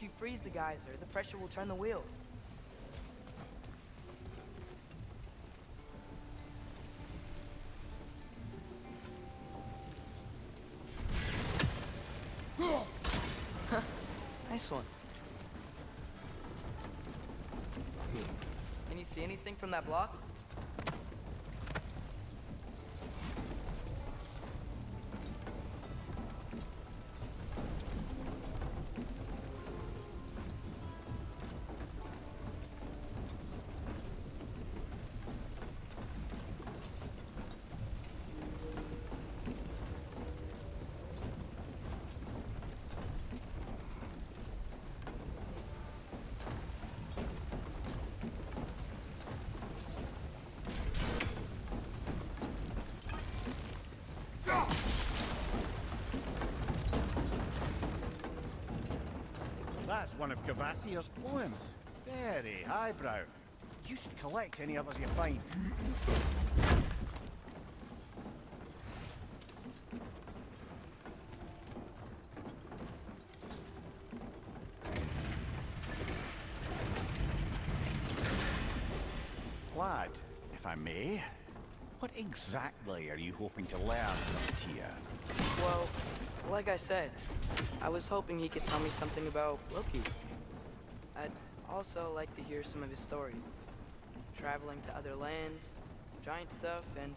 If you freeze the geyser, the pressure will turn the wheel. Nice one. Can you see anything from that block? That's one of Cavassier's poems. Very highbrow. You should collect any others you find. Lad, if I may, what exactly are you hoping to learn from Tia? Well, like I said, I was hoping he could tell me something about Loki. I'd also like to hear some of his stories. Traveling to other lands, giant stuff, and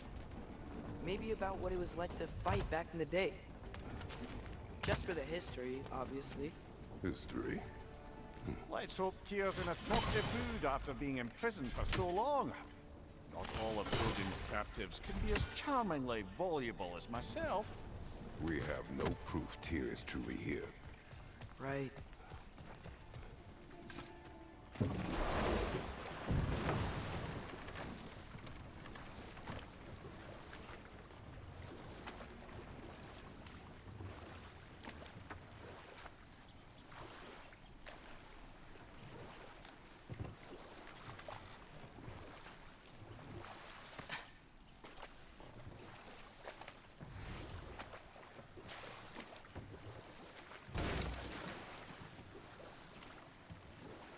maybe about what it was like to fight back in the day. Just for the history, obviously. History? Let's hope Tier's in a talkative mood after being imprisoned for so long. Not all of Odin's captives can be as charmingly voluble as myself. We have no proof Tyr is truly here. Right.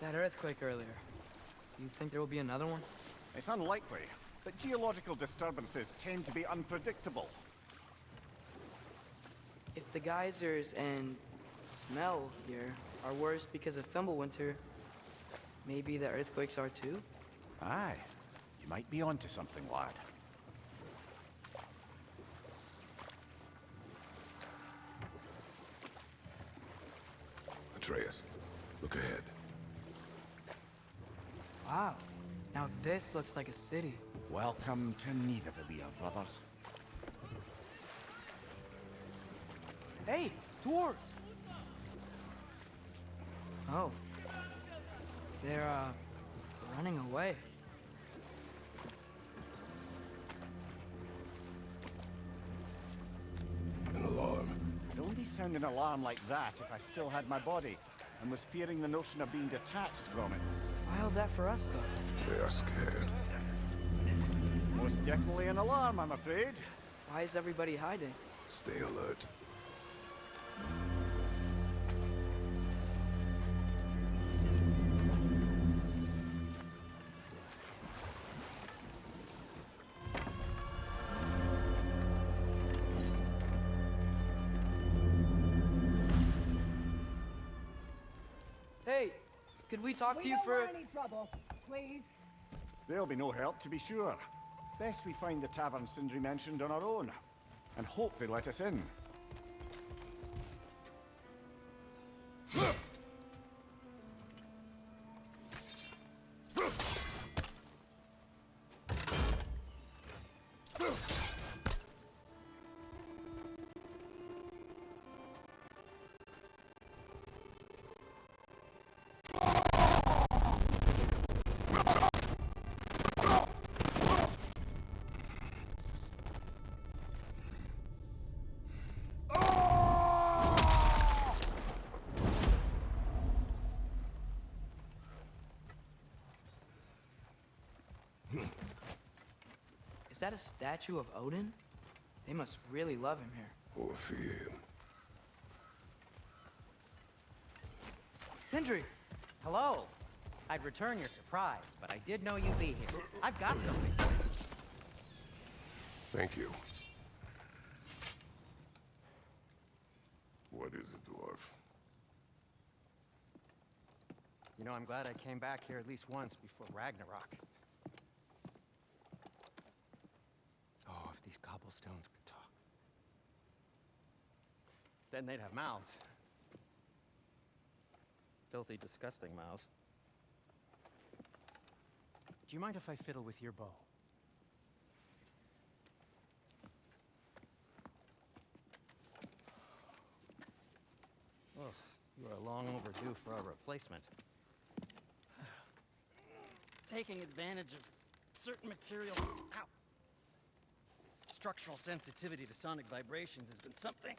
That earthquake earlier. Do you think there will be another one? It's unlikely, but geological disturbances tend to be unpredictable. If the geysers and smell here are worse because of Fimbulwinter, maybe the earthquakes are too? Aye, you might be onto something, lad. Atreus, look ahead. Wow. Now this looks like a city. Welcome to nVidia, brothers. Hey, dwarves! Oh. They're, running away. An alarm. I'd only sound an alarm like that if I still had my body, and was fearing the notion of being detached from it. Why all that for us, though? They are scared. Most definitely an alarm, I'm afraid. Why is everybody hiding? Stay alert. Hey, could we talk to you for... We don't want any trouble, please. There'll be no help, to be sure. Best we find the tavern Sindri mentioned on our own, and hope they let us in. Is that a statue of Odin? They must really love him here. Or fear him. Sindri! Hello. I'd return your surprise, but I did know you'd be here. I've got something for you. Thank you. What is it, dwarf? You know, I'm glad I came back here at least once before Ragnarok. Oh, if these cobblestones could talk. Then they'd have mouths. Filthy, disgusting mouths. Do you mind if I fiddle with your bow? Oh, you are long overdue for a replacement. Taking advantage of certain material. Ow! Structural sensitivity to sonic vibrations has been something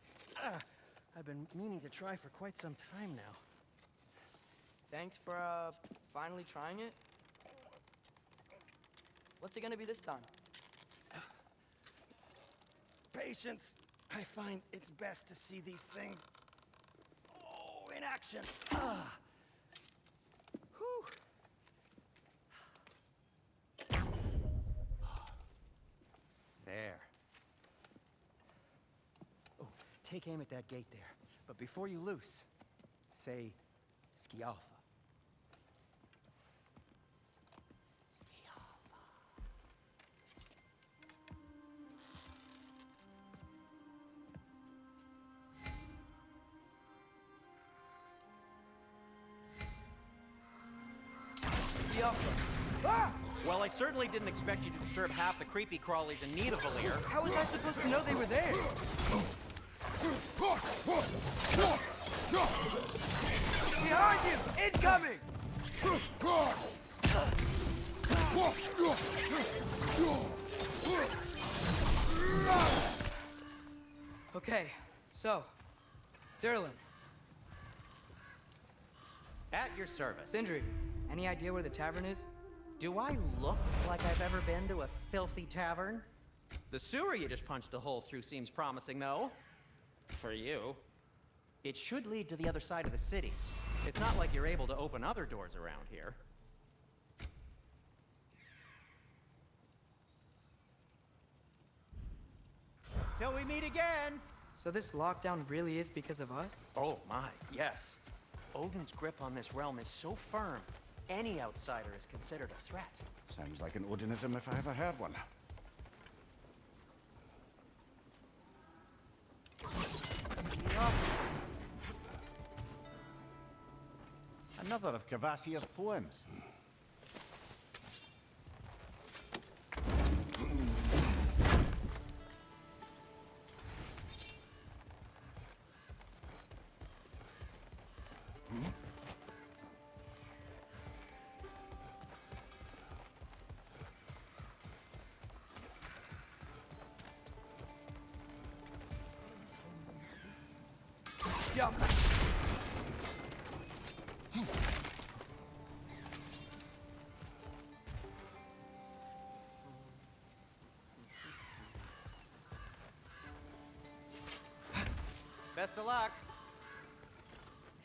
I've been meaning to try for quite some time now. Thanks for, finally trying it. What's it gonna be this time? Patience. I find it's best to see these things, in action. Whew. There. Oh, take aim at that gate there. But before you loose, say, Skialfa. Ah! Well, I certainly didn't expect you to disturb half the creepy crawlies in need of a lair. How was I supposed to know they were there? Behind you! Incoming! Okay, so, Derlin. At your service. Sindri, any idea where the tavern is? Do I look like I've ever been to a filthy tavern? The sewer you just punched a hole through seems promising, though. For you. It should lead to the other side of the city. It's not like you're able to open other doors around here. Till we meet again! So this lockdown really is because of us? Oh my, yes. Odin's grip on this realm is so firm, any outsider is considered a threat. Sounds like an Odinism if I ever heard one. Another of Kvasir's poems. Yeah. Best of luck.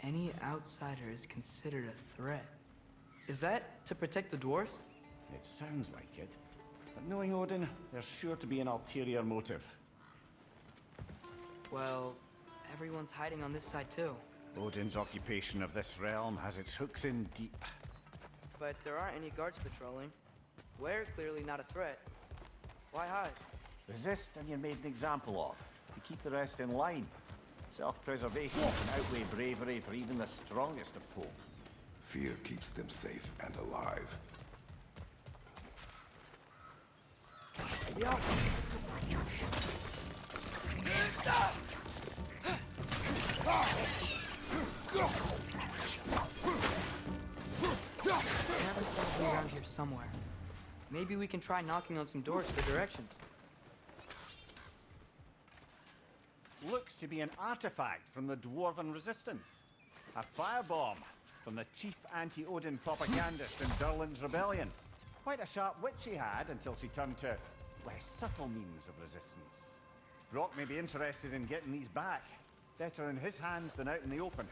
Any outsider is considered a threat. Is that to protect the dwarfs? It sounds like it. But knowing Odin, there's sure to be an ulterior motive. Well, everyone's hiding on this side too. Odin's occupation of this realm has its hooks in deep. But there aren't any guards patrolling. We're clearly not a threat. Why hide? Resist and you're made an example of, to keep the rest in line. Self-preservation can outweigh bravery for even the strongest of folk. Fear keeps them safe and alive. Yeah. Tavern's gotta be around here somewhere. Maybe we can try knocking on some doors for directions. Looks to be an artifact from the Dwarven Resistance. A firebomb from the chief anti-Odin propagandist in Durlin's rebellion. Quite a sharp wit she had until she turned to less subtle means of resistance. Brock may be interested in getting these back. Better in his hands than out in the open.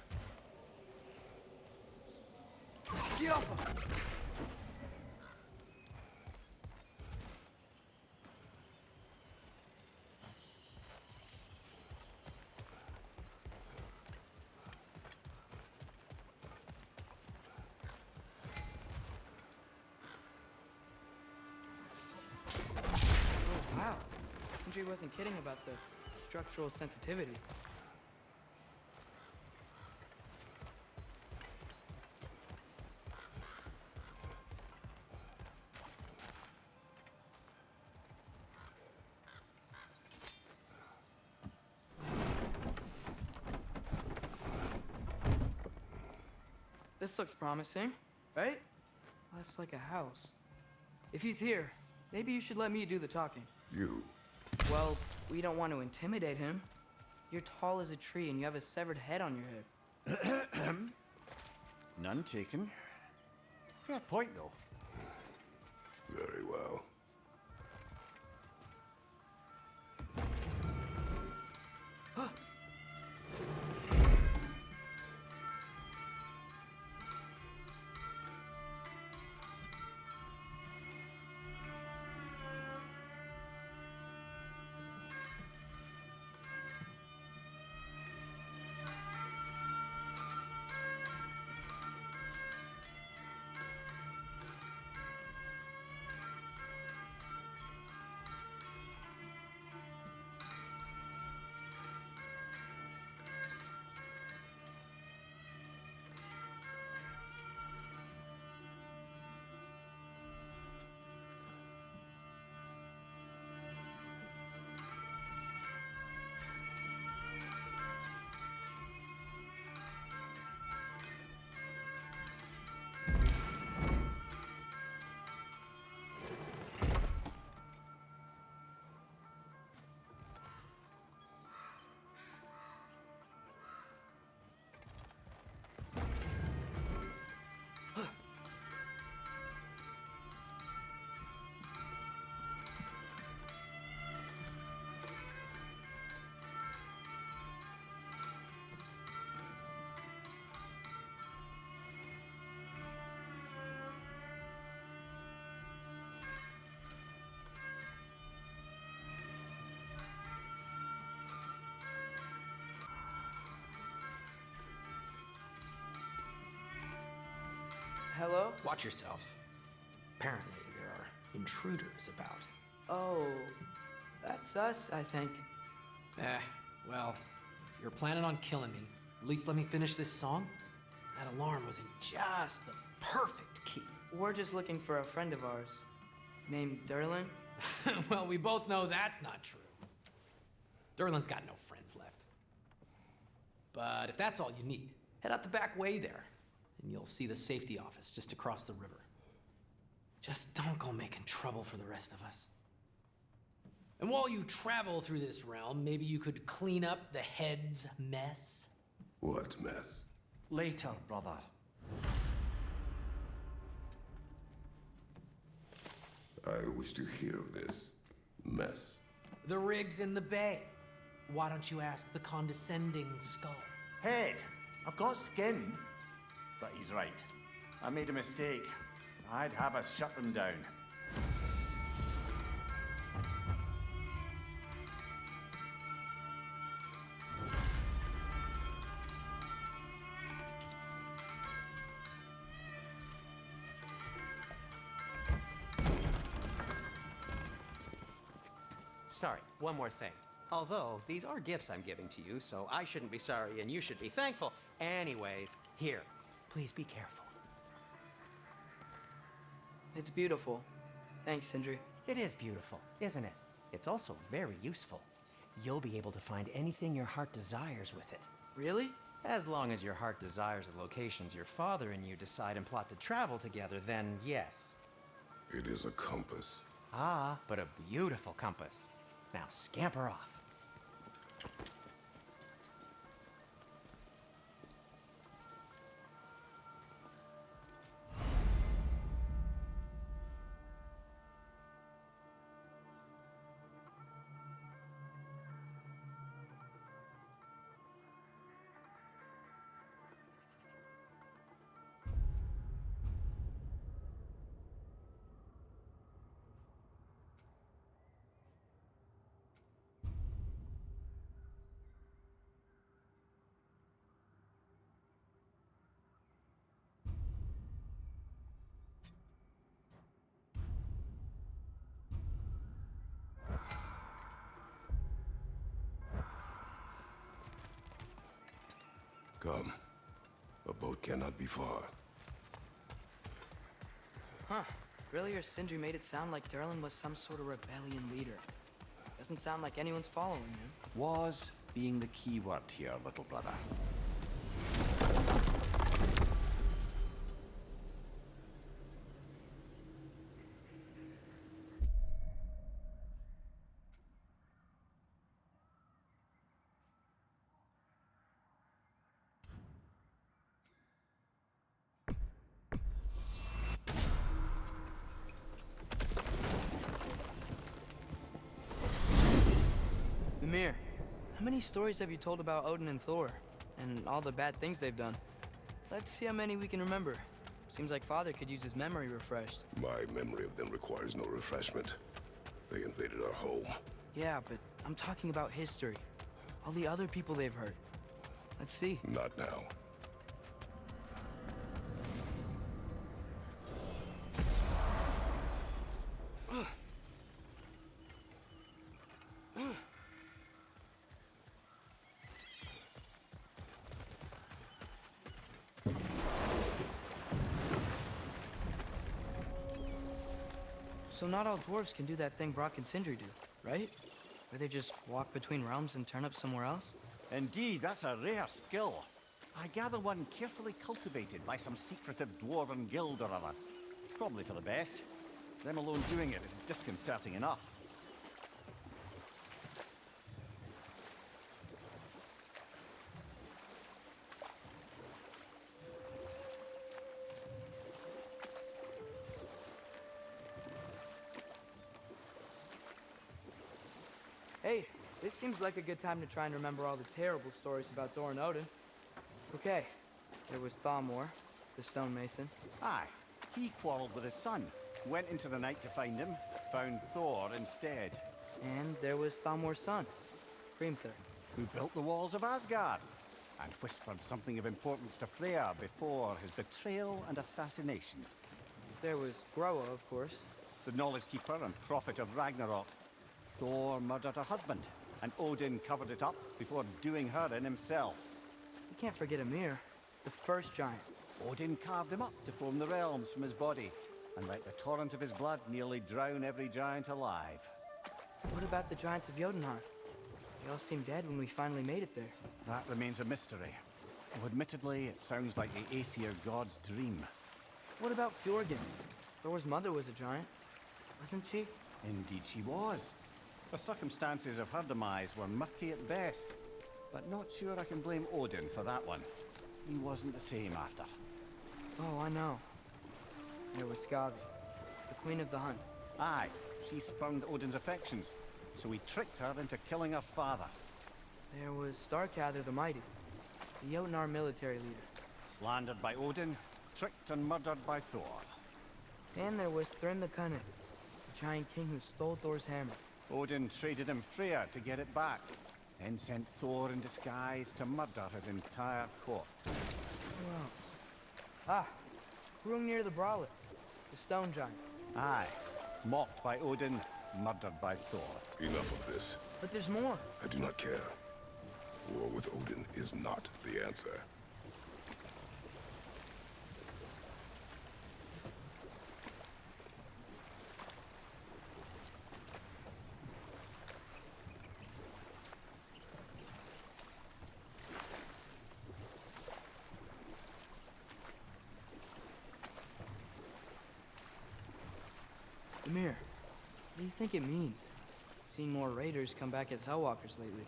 Wow. Sindri wasn't kidding about the structural sensitivity. This looks promising, right? That's like a house. If he's here, maybe you should let me do the talking. You. Well, we don't want to intimidate him. You're tall as a tree and you have a severed head on your head. None taken. Fair point, though. Very well. Hello? Watch yourselves. Apparently, there are intruders about. Oh, that's us, I think. Well, if you're planning on killing me, at least let me finish this song. That alarm was in just the perfect key. We're just looking for a friend of ours named Derlin. Well, we both know that's not true. Derlin's got no friends left. But if that's all you need, head out the back way there, and you'll see the safety office just across the river. Just don't go making trouble for the rest of us. And while you travel through this realm, maybe you could clean up the head's mess? What mess? Later, brother. I wish to hear of this mess. The rig's in the bay. Why don't you ask the condescending skull? Head, I've got skin. But he's right. I made a mistake. I'd have us shut them down. Sorry, one more thing. Although, these are gifts I'm giving to you, so I shouldn't be sorry and you should be thankful. Anyways, here, please be careful. It's beautiful. Thanks, Sindri. It is beautiful, isn't it? It's also very useful. You'll be able to find anything your heart desires with it. Really? As long as your heart desires the locations your father and you decide and plot to travel together, then yes. It is a compass. Ah, but a beautiful compass. Now scamper off. Come. A boat cannot be far. Huh. Earlier, Sindri made it sound like Durlin was some sort of rebellion leader. Doesn't sound like anyone's following him. Was being the key word here, little brother. Mimir, how many stories have you told about Odin and Thor? And all the bad things they've done? Let's see how many we can remember. Seems like Father could use his memory refreshed. My memory of them requires no refreshment. They invaded our home. Yeah, but I'm talking about history. All the other people they've hurt. Let's see. Not now. So not all dwarves can do that thing Brock and Sindri do, right? Where they just walk between realms and turn up somewhere else? Indeed, that's a rare skill. I gather one carefully cultivated by some secretive dwarven guild or other. Probably for the best. Them alone doing it is disconcerting enough. Hey, this seems like a good time to try and remember all the terrible stories about Thor and Odin. Okay, there was Thamor, the stonemason. Aye, he quarreled with his son, went into the night to find him, found Thor instead, And there was Thamor's son, Hrimthur. who built the walls of Asgard, and whispered something of importance to Freya before his betrayal and assassination. There was Groa, of course. The knowledge keeper and prophet of Ragnarok. Thor murdered her husband, and Odin covered it up before doing her in himself. You can't forget Ymir, the first giant. Odin carved him up to form the realms from his body, and let the torrent of his blood nearly drown every giant alive. What about the giants of Jotunheim? They all seemed dead when we finally made it there. That remains a mystery. Though admittedly, it sounds like the Aesir god's dream. What about Fjorgyn? Thor's mother was a giant, wasn't she? Indeed she was. The circumstances of her demise were murky at best, but not sure I can blame Odin for that one. He wasn't the same after. Oh, I know. There was Skavi, the queen of the hunt. Aye, she spurned Odin's affections, so he tricked her into killing her father. There was Starkather the Mighty, the Jotnar military leader. Slandered by Odin, tricked and murdered by Thor. And there was Thrym the Cunning, the giant king who stole Thor's hammer. Odin traded him Freya to get it back, then sent Thor in disguise to murder his entire court. Who else? Ah, Hrungnir the Brawler, the stone giant. Aye, mocked by Odin, murdered by Thor. Enough of this. But there's more. I do not care. War with Odin is not the answer. Ymir, what do you think it means? Seeing more raiders come back as Hellwalkers lately.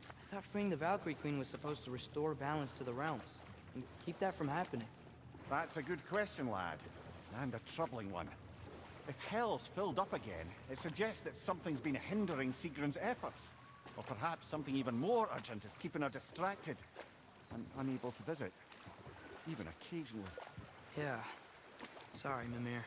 I thought freeing the Valkyrie Queen was supposed to restore balance to the realms and keep that from happening. That's a good question, lad, and a troubling one. If Hell's filled up again, it suggests that something's been hindering Sigrun's efforts. Or perhaps something even more urgent is keeping her distracted and unable to visit, even occasionally. Yeah. Sorry, Mimir.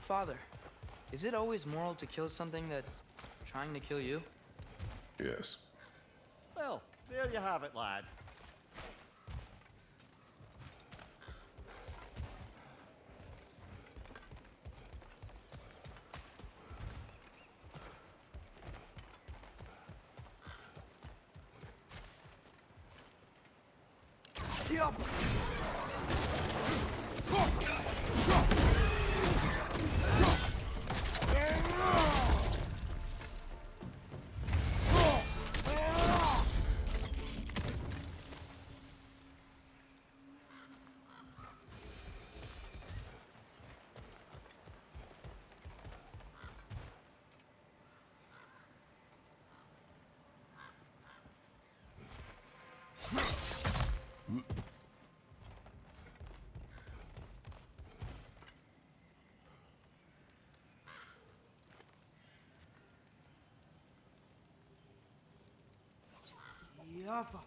Father, is it always moral to kill something that's trying to kill you? Yes. Well, there you have it, lad. Yappa.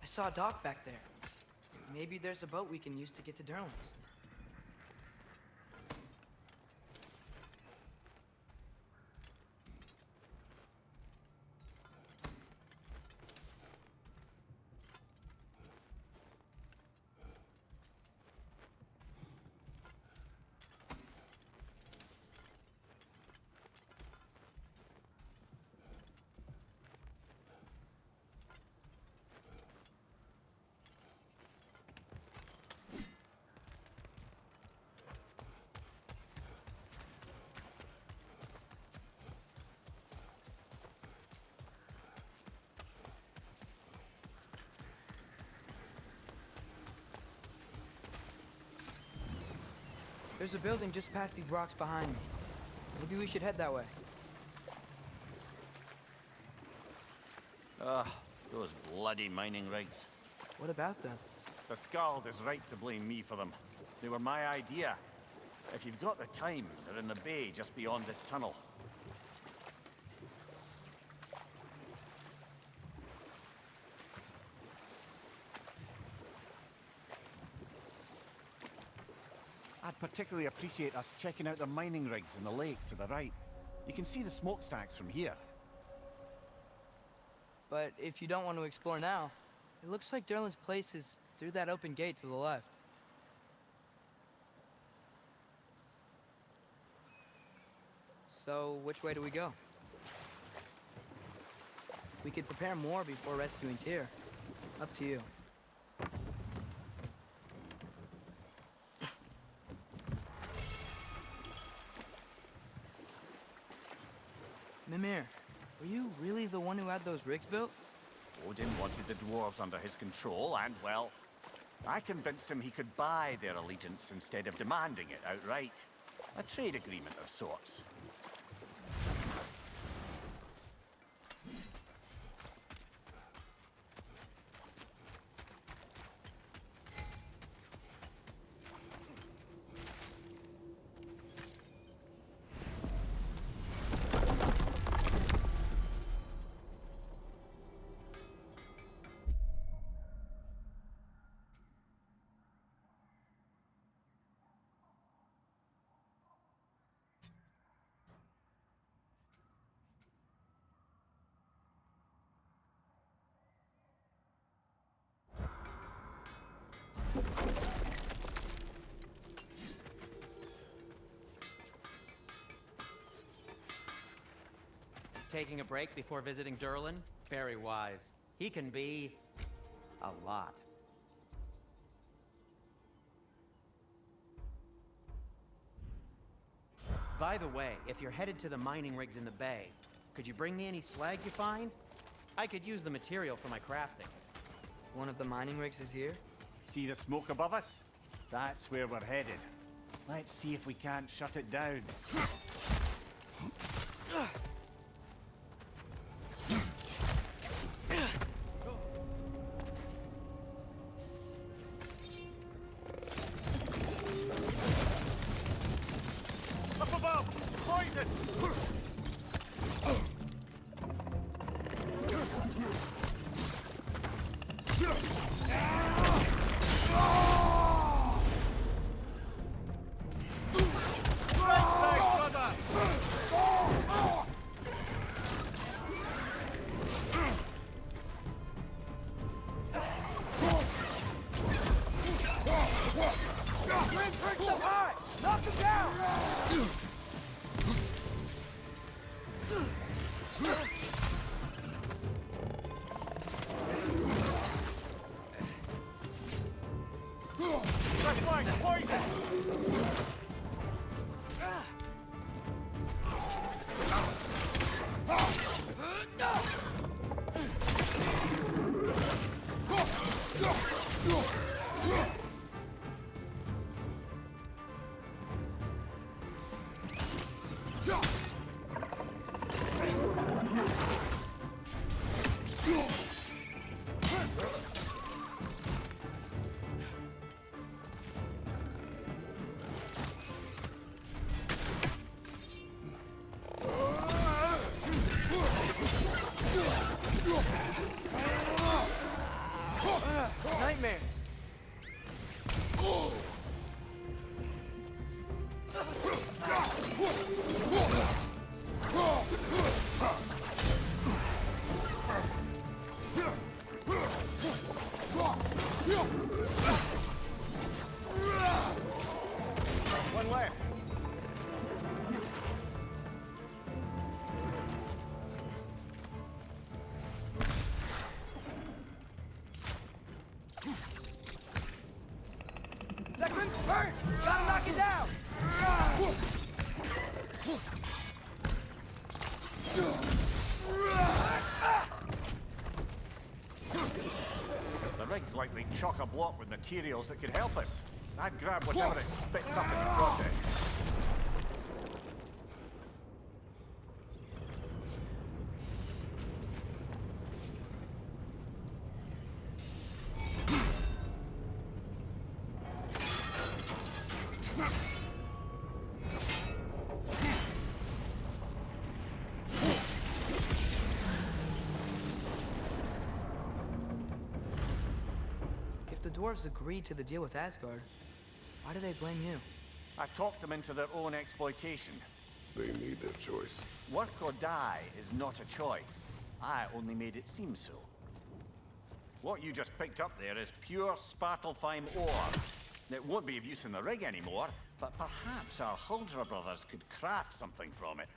I saw a dock back there. Maybe there's a boat we can use to get to Derlin's. There's a building just past these rocks behind me. Maybe we should head that way. Those bloody mining rigs. What about them? The Skald is right to blame me for them. They were my idea. If you've got the time, they're in the bay just beyond this tunnel. I'd particularly appreciate us checking out the mining rigs in the lake to the right. You can see the smokestacks from here. But if you don't want to explore now, it looks like Derlin's place is through that open gate to the left. So, which way do we go? We could prepare more before rescuing Tyr. Up to you. Mimir, were you really the one who had those rigs built? Odin wanted the dwarves under his control, and, well, I convinced him he could buy their allegiance instead of demanding it outright. A trade agreement of sorts. Taking a break before visiting Durlin? Very wise. He can be a lot. By the way, if you're headed to the mining rigs in the bay, could you bring me any slag you find? I could use the material for my crafting. One of the mining rigs is here? See the smoke above us? That's where we're headed. Let's see if we can't shut it down. Up above! Poison! Nightmare! One left. Declan, burn! Gotta knock it down! The rig's likely chock-a-block with materials that could help us. I'd grab whatever it spits up in the process. The dwarves agreed to the deal with Asgard. Why do they blame you? I talked them into their own exploitation. They made their choice. Work or die is not a choice. I only made it seem so. What you just picked up there is pure Svartalfheim ore. It won't be of use in the rig anymore, but perhaps our Huldra brothers could craft something from it.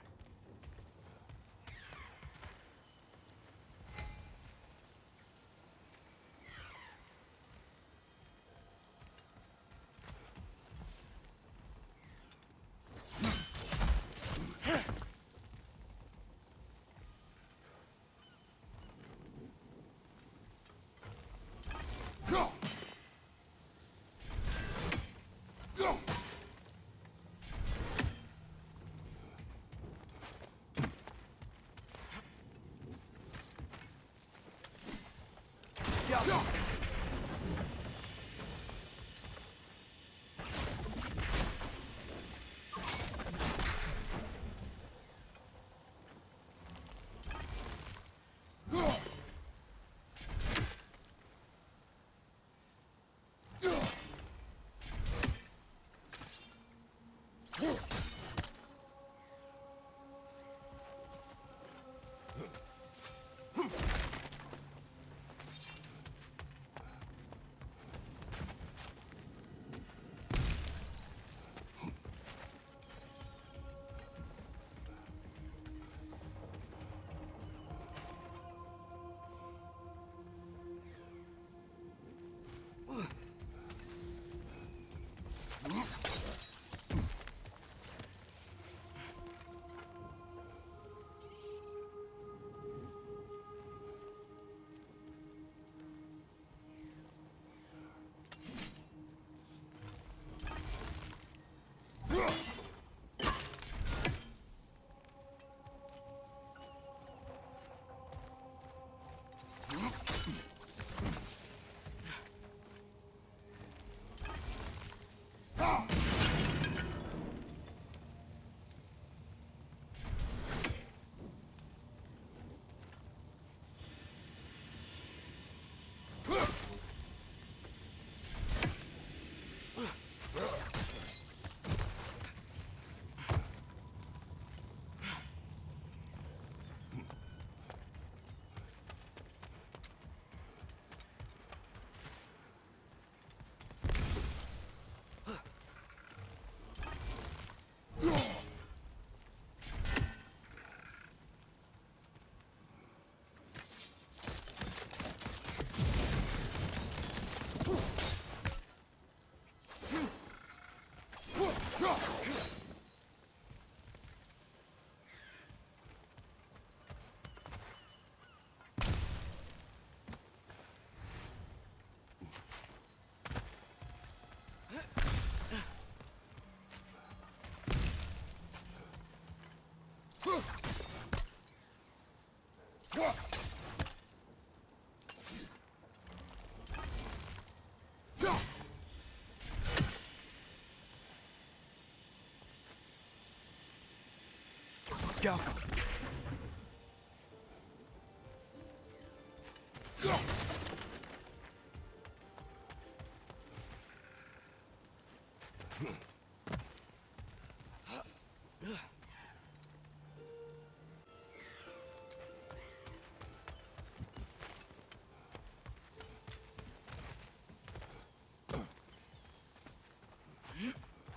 Careful.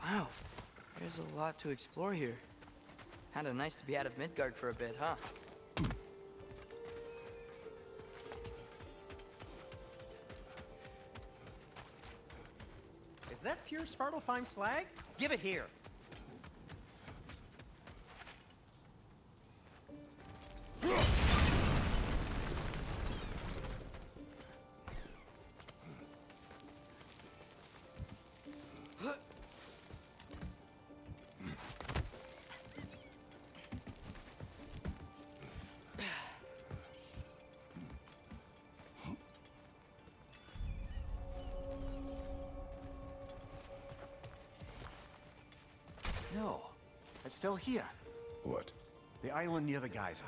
Wow, there's a lot to explore here. Kinda nice to be out of Midgard for a bit, huh? Is that pure Svartalfheim slag? Give it here. No, it's still here. What? The island near the geyser.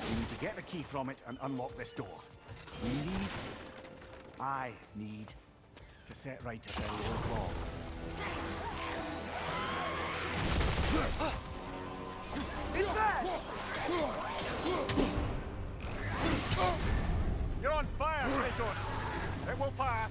We need to get the key from it and unlock this door. I need to set right a very low fall. You're on fire, Kratos! It will pass!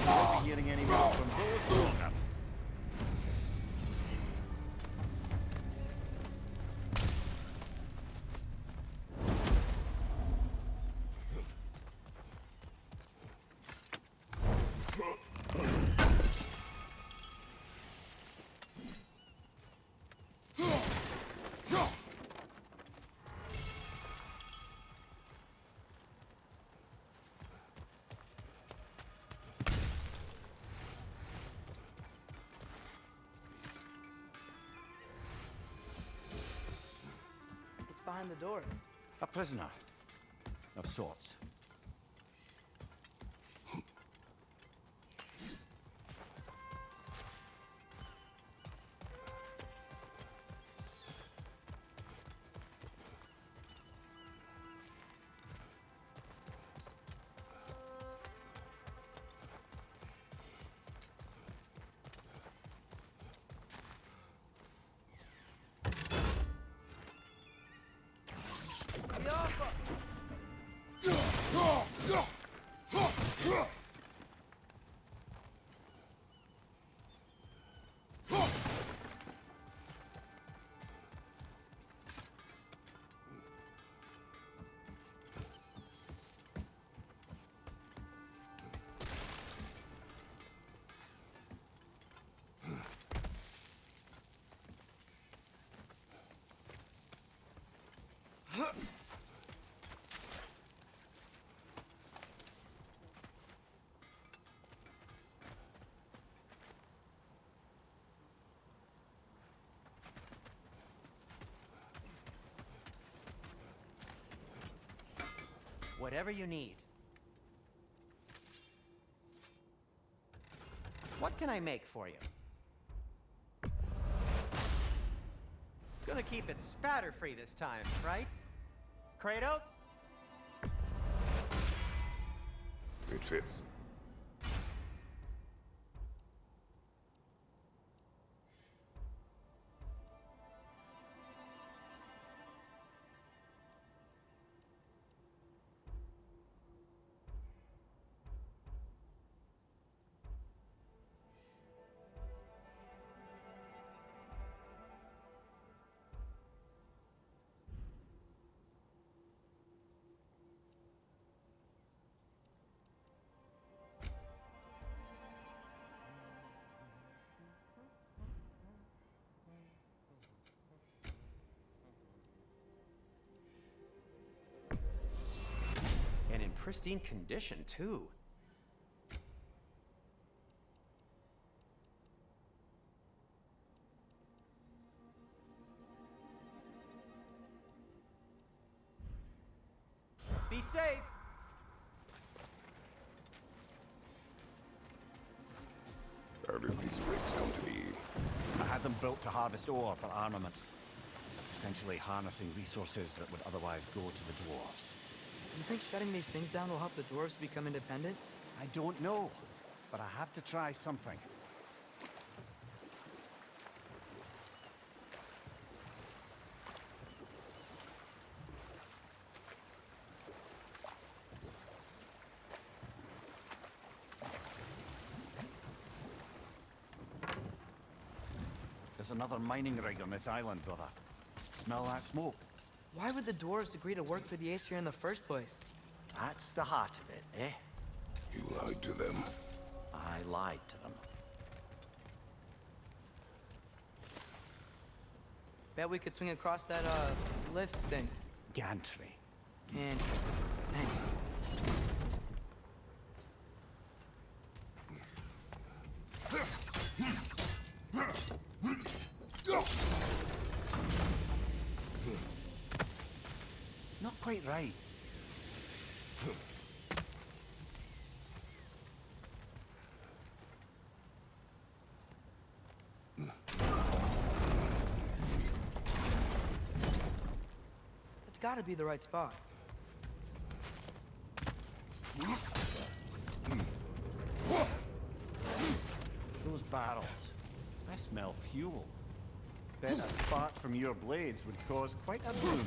Won't be hearing any more from those for longer. What's behind the door? A prisoner of sorts. Whatever you need. What can I make for you? Gonna keep it spatter-free this time, right? Kratos? It fits. pristine condition, too. Be safe! How did these rigs come to be? I had them built to harvest ore for armaments. Essentially harnessing resources that would otherwise go to the dwarves. You think shutting these things down will help the dwarves become independent? I don't know, but I have to try something. There's another mining rig on this island, brother. Smell that smoke? Why would the dwarves agree to work for the Aesir in the first place? That's the heart of it, eh? You lied to them. I lied to them. Bet we could swing across that, lift thing. Gantry. And thanks. Not quite right. It's gotta be the right spot. Those barrels. I smell fuel. Bet a spark from your blades would cause quite a boom.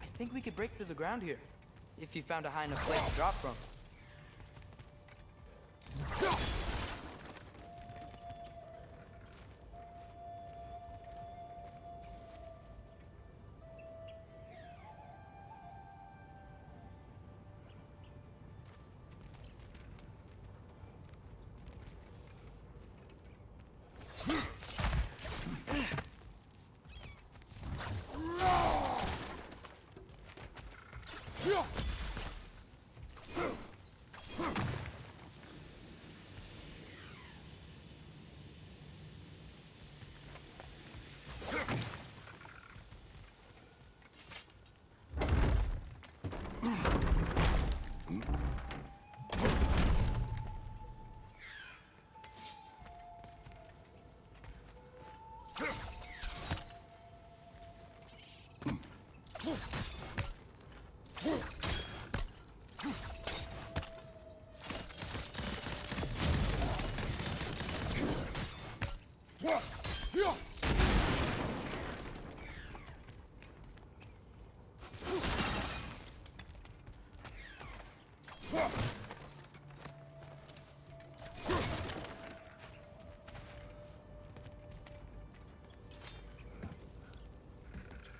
I think we could break through the ground here, if you found a high enough place to drop from.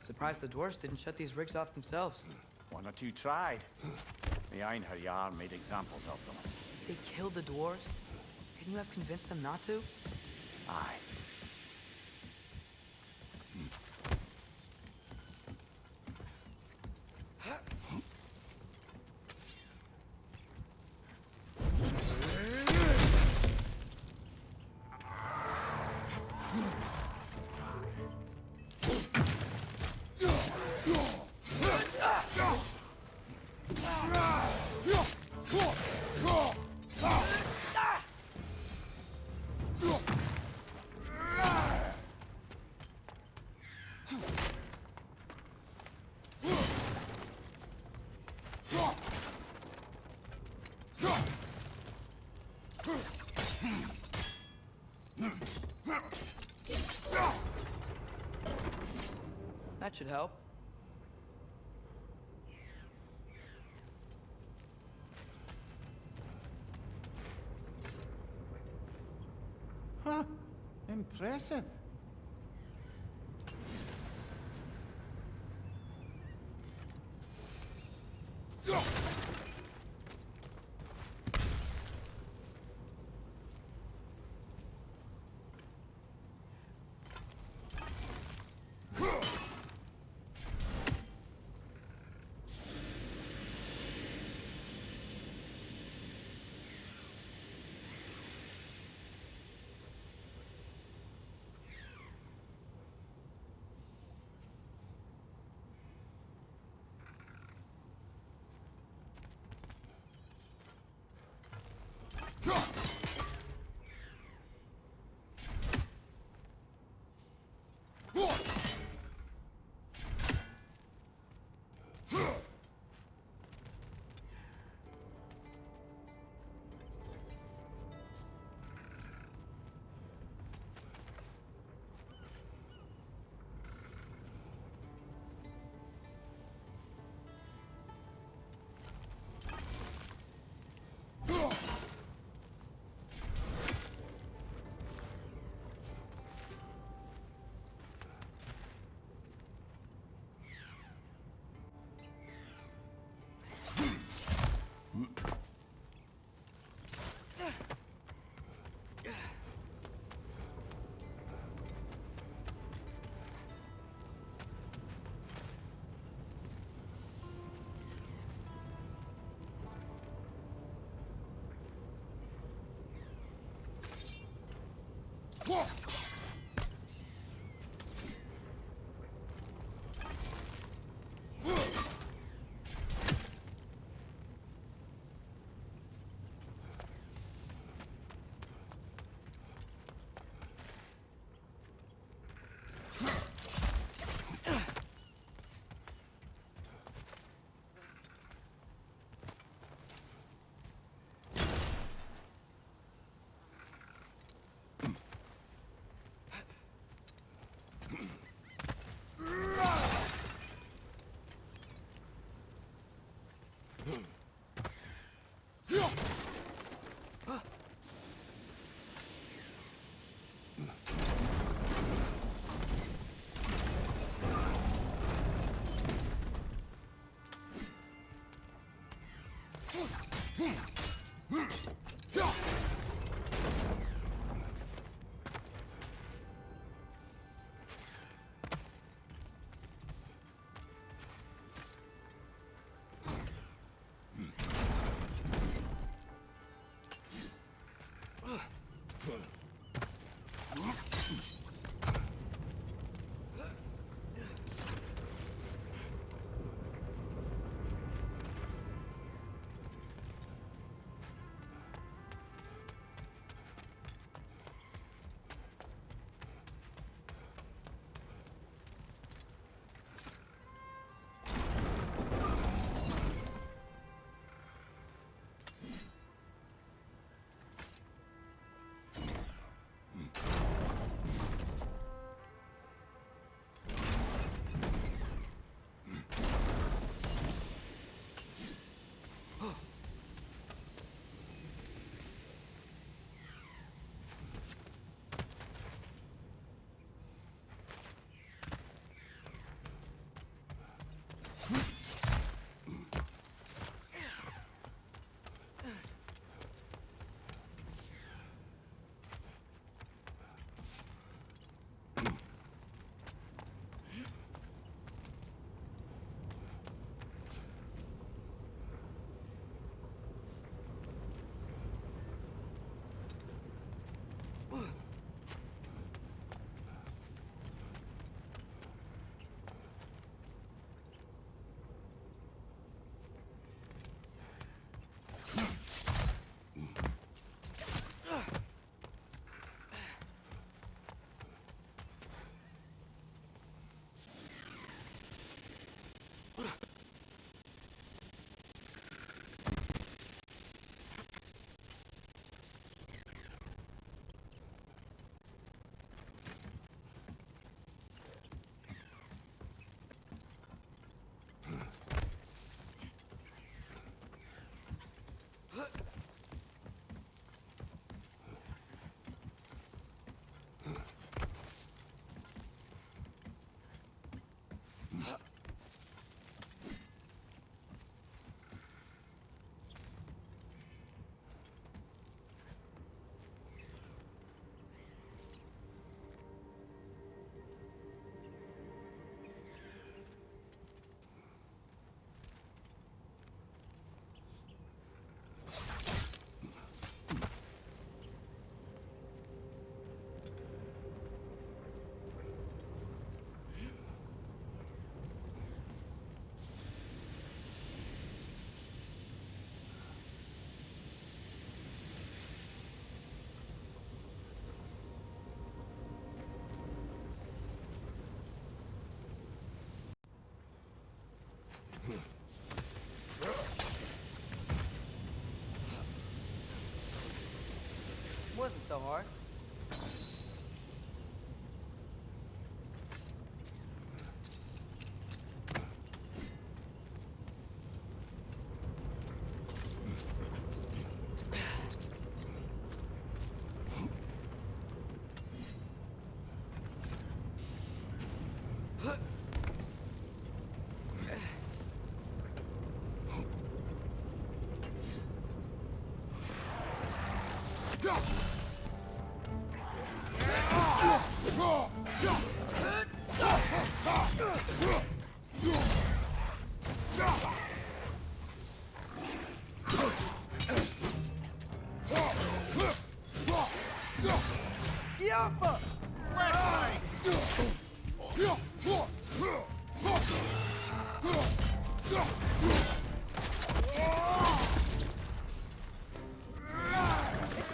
Surprised the dwarves didn't shut these rigs off themselves. One or two tried. The Einherjar made examples of them. They killed the dwarves? Couldn't you have convinced them not to? Aye. That should help. Huh. Impressive. so hard.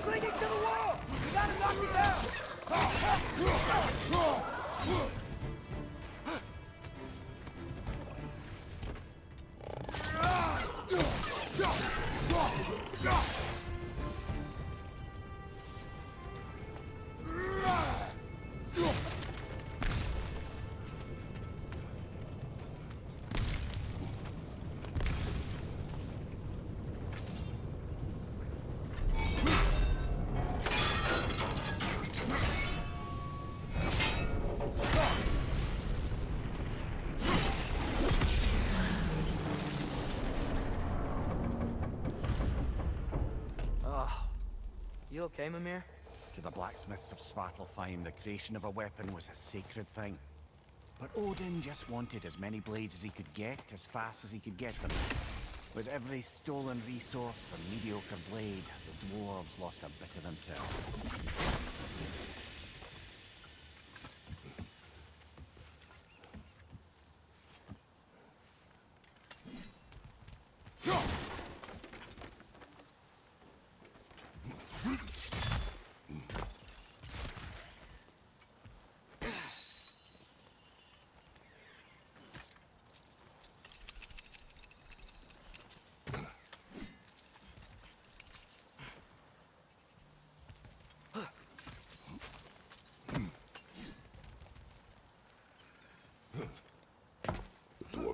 Clinging to the wall! You gotta knock it down! You okay, Mimir? To the blacksmiths of Svartalfheim, the creation of a weapon was a sacred thing. But Odin just wanted as many blades as he could get, as fast as he could get them. With every stolen resource or mediocre blade, the dwarves lost a bit of themselves.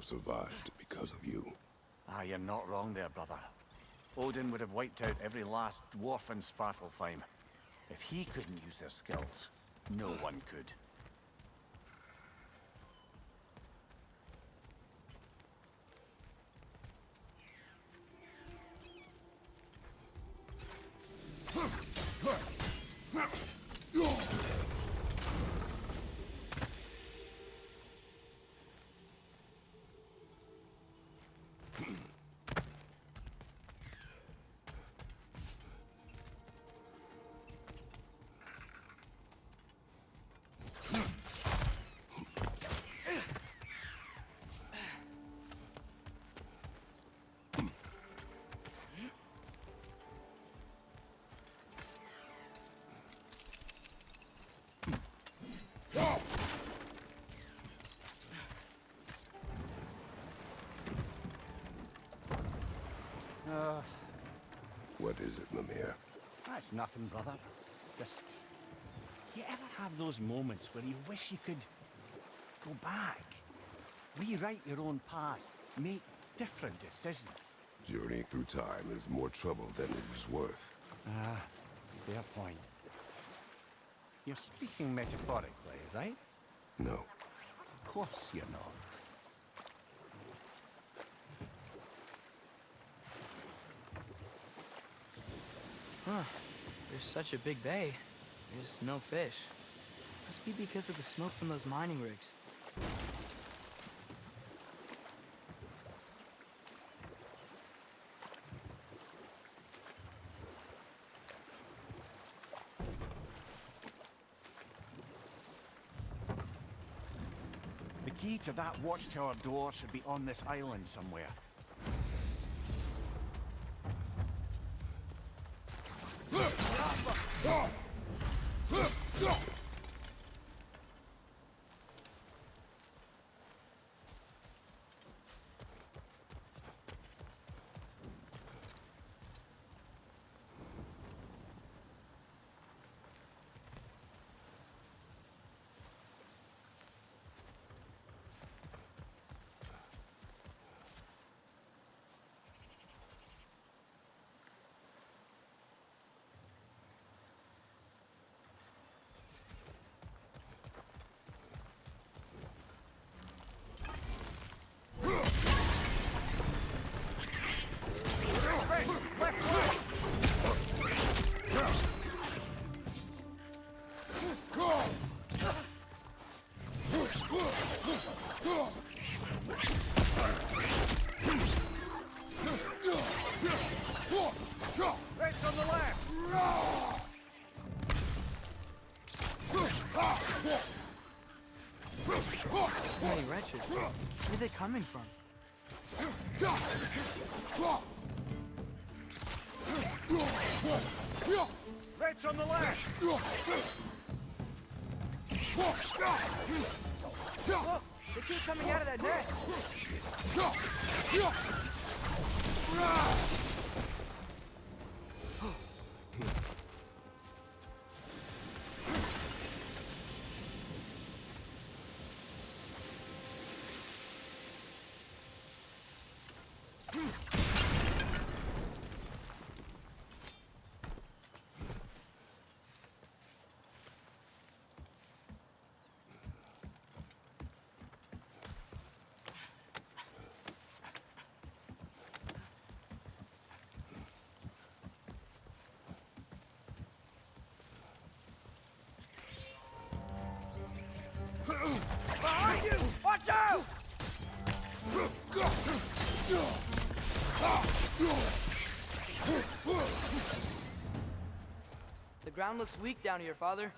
Survived because of you. Ah, you're not wrong there, brother. Odin would have wiped out every last dwarf in Svartalfheim. If he couldn't use their skills, no one could. What is it, Mimir? That's nothing, brother. Just... You ever have those moments where you wish you could go back? Rewrite your own past, make different decisions? Journeying through time is more trouble than it is worth. Ah, fair point. You're speaking metaphorically, right? No. Of course you're not. Huh. There's such a big bay. There's no fish. Must be because of the smoke from those mining rigs. The key to that watchtower door should be on this island somewhere. coming from? Red's on the left! Look! They keep coming out of that net! Behind you! Watch out! The ground looks weak down here, Father.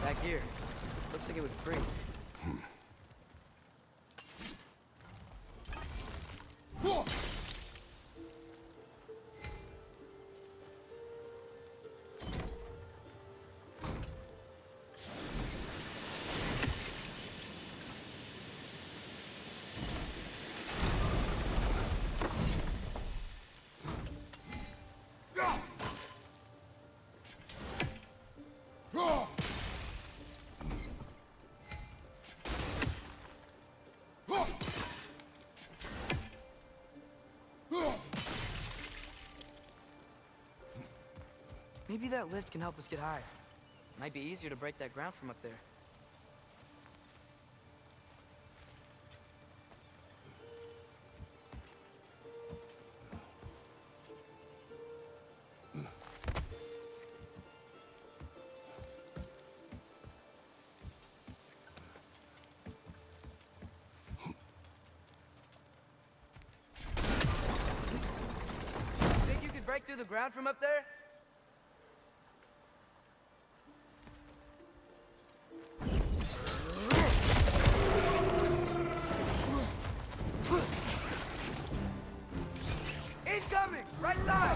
Back here. Looks like it would freeze. Maybe that lift can help us get higher. Might be easier to break that ground from up there. Think you could break through the ground from up there? Incoming! Right side!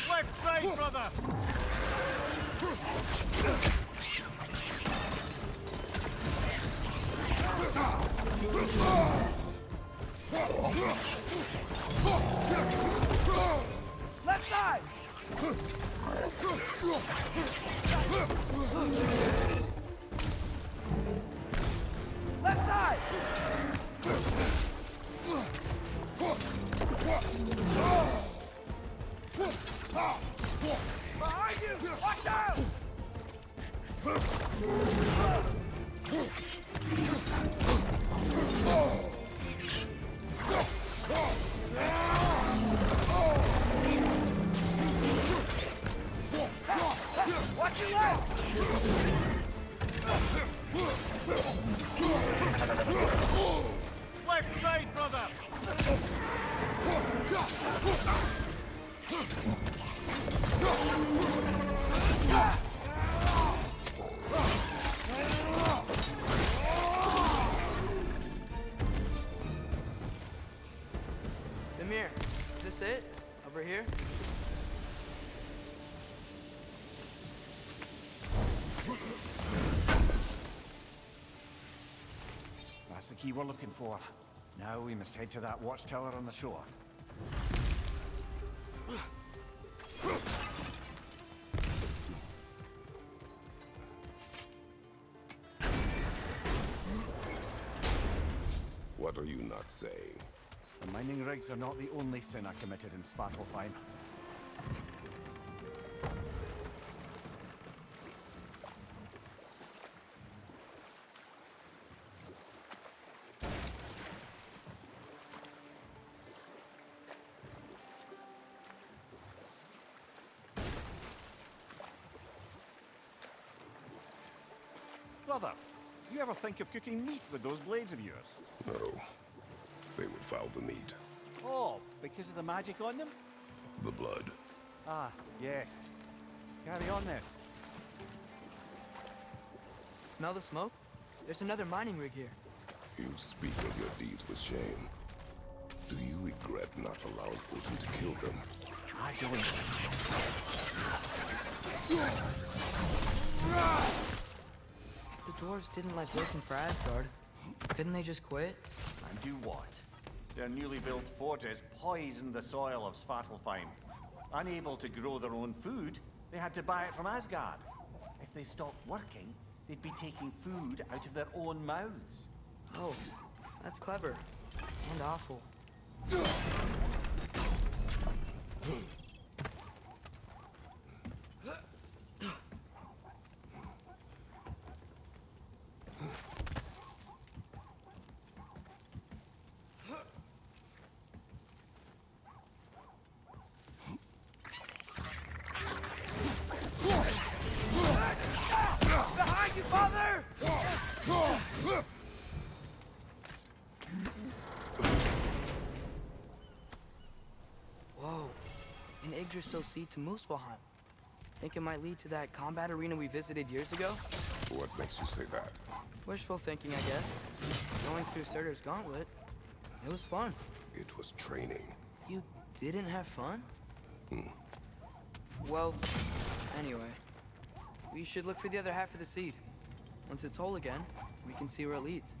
Left side, brother! Left side! Left side! Behind you! Watch out! Watch your left! Left side, brother! Demir, is this it? Over here? That's the key we're looking for. Now we must head to that watchtower on the shore. What are you not saying? The mining rigs are not the only sin I committed in Svartalfheim. Brother, you ever think of cooking meat with those blades of yours? No. They would foul the meat. Oh, because of the magic on them? The blood. Ah, yes. Carry on then. Smell the smoke? There's another mining rig here. You speak of your deeds with shame. Do you regret not allowing Odin to kill them? I don't. The dwarves didn't like working for Asgard. Couldn't they just quit? And do what? Their newly built forges poisoned the soil of Svartalfheim. Unable to grow their own food, they had to buy it from Asgard. If they stopped working, they'd be taking food out of their own mouths. Oh, that's clever. And awful. Behind you, father! Whoa. An Yggdrasil seed to Muspelheim. Think it might lead to that combat arena we visited years ago? What makes you say that? Wishful thinking, I guess. Going through Surtur's gauntlet. It was fun. It was training. You didn't have fun? Well, anyway. We should look for the other half of the seed. Once it's whole again, we can see where it leads.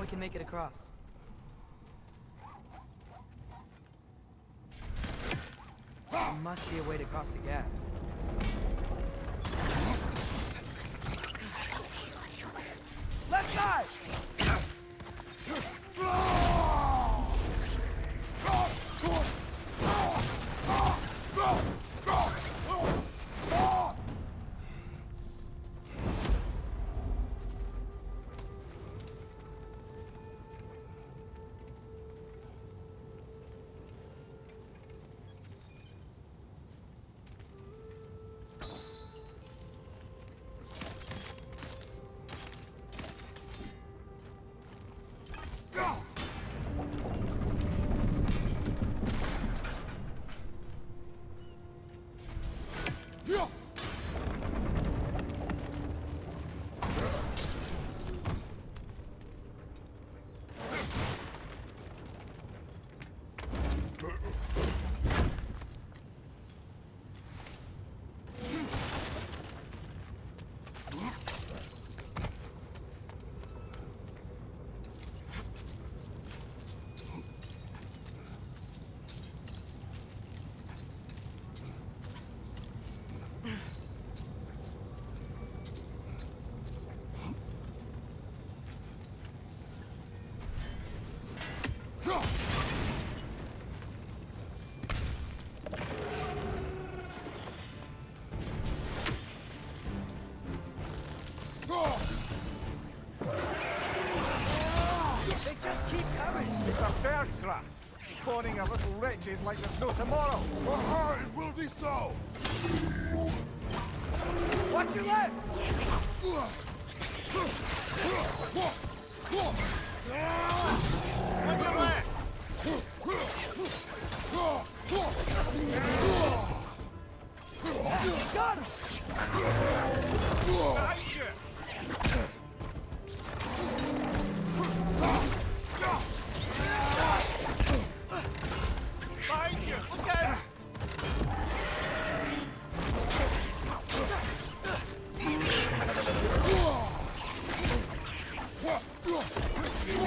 we can make it across. There must be a way to cross the gap. Left side! It's a bird trap. Spawning a little wretches like there's no tomorrow. It will be so! Watch your left! On your left! Got him! Behind you! Behind you! Look out!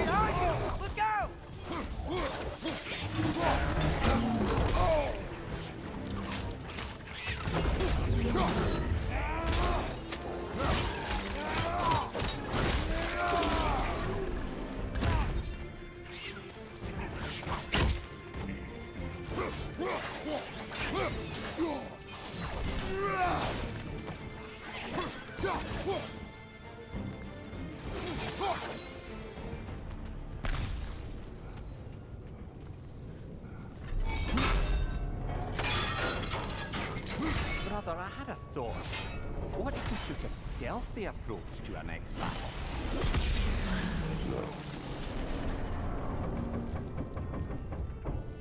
Behind you! Look out! Brother, I had a thought. What if we took a stealthy approach to our next battle? No.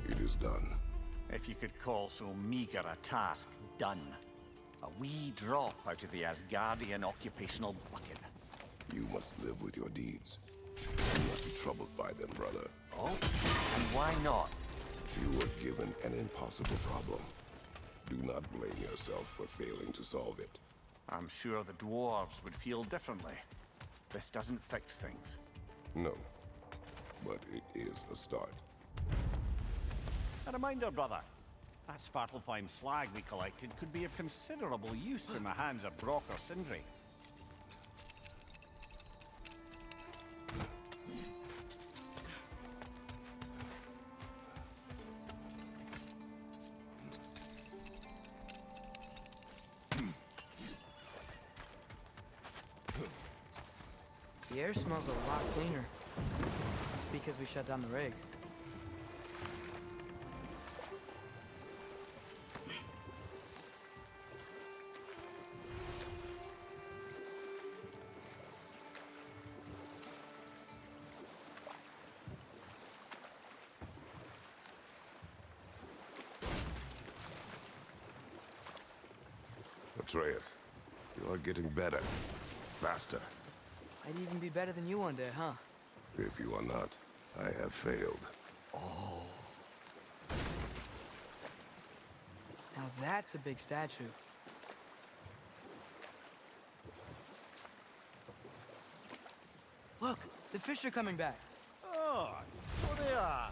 It is done. If you could call so meager a task done. A wee drop out of the Asgardian occupational bucket. You must live with your deeds. Do not be troubled by them, brother. Oh? And why not? You were given an impossible problem. Do not blame yourself for failing to solve it. I'm sure the dwarves would feel differently. This doesn't fix things. No. But it is a start. A reminder, brother. That Svartalfheim slag we collected could be of considerable use in the hands of Brock or Sindri. The air smells a lot cleaner. It's because we shut down the rigs. Atreus, you are getting better. Faster. I'd even be better than you one day, huh? If you are not, I have failed. Now that's a big statue. Look, The fish are coming back. Oh, so they are.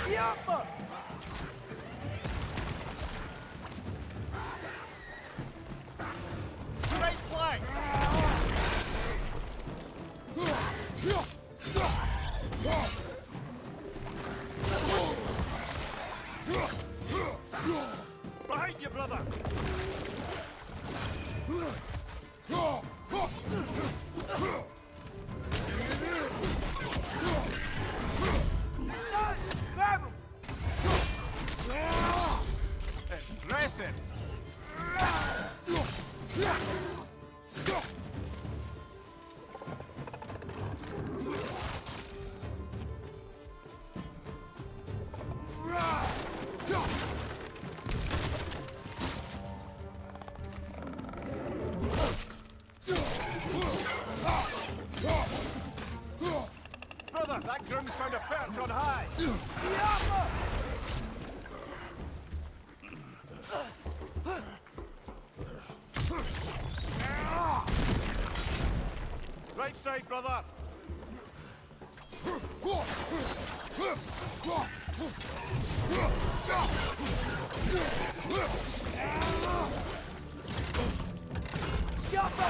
Yappa! Right flank! Behind you, brother! Grab him! Impressive! Brother, that groom's found a perch on high! Yappa! Right side, brother! Yappa!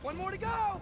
One more to go!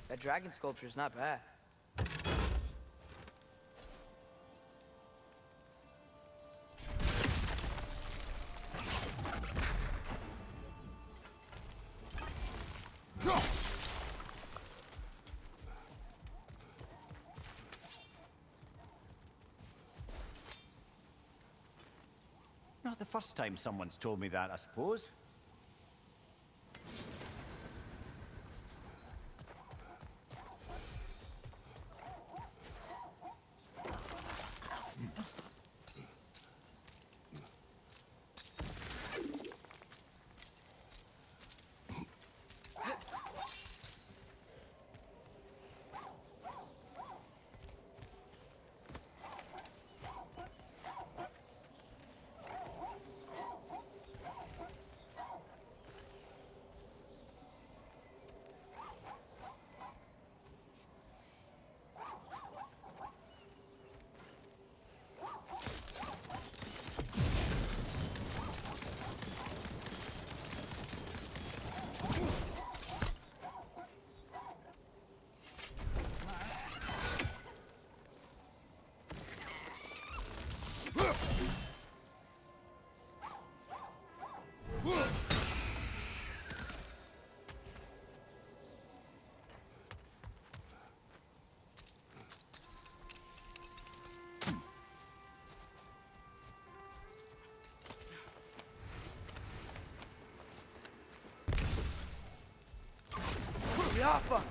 That dragon sculpture's not bad. Not the first time someone's told me that, I suppose. Yappa!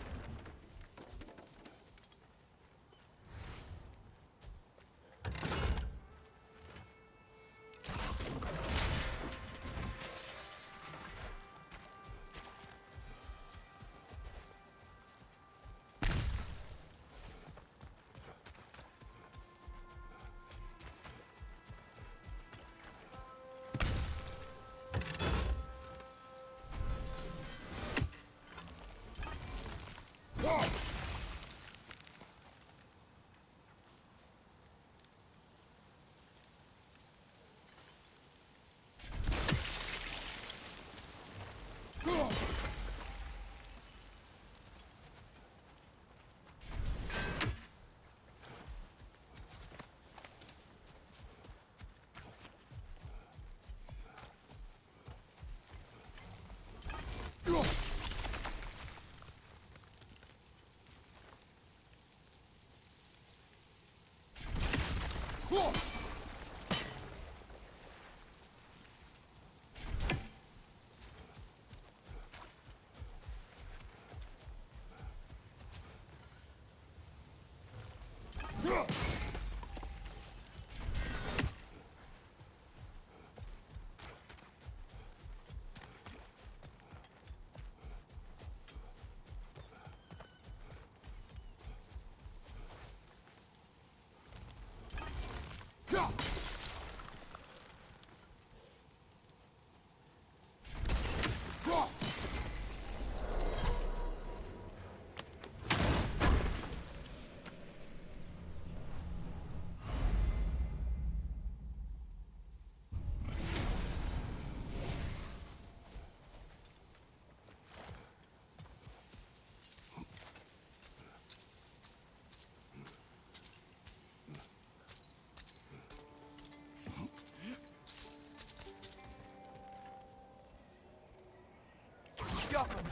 off him!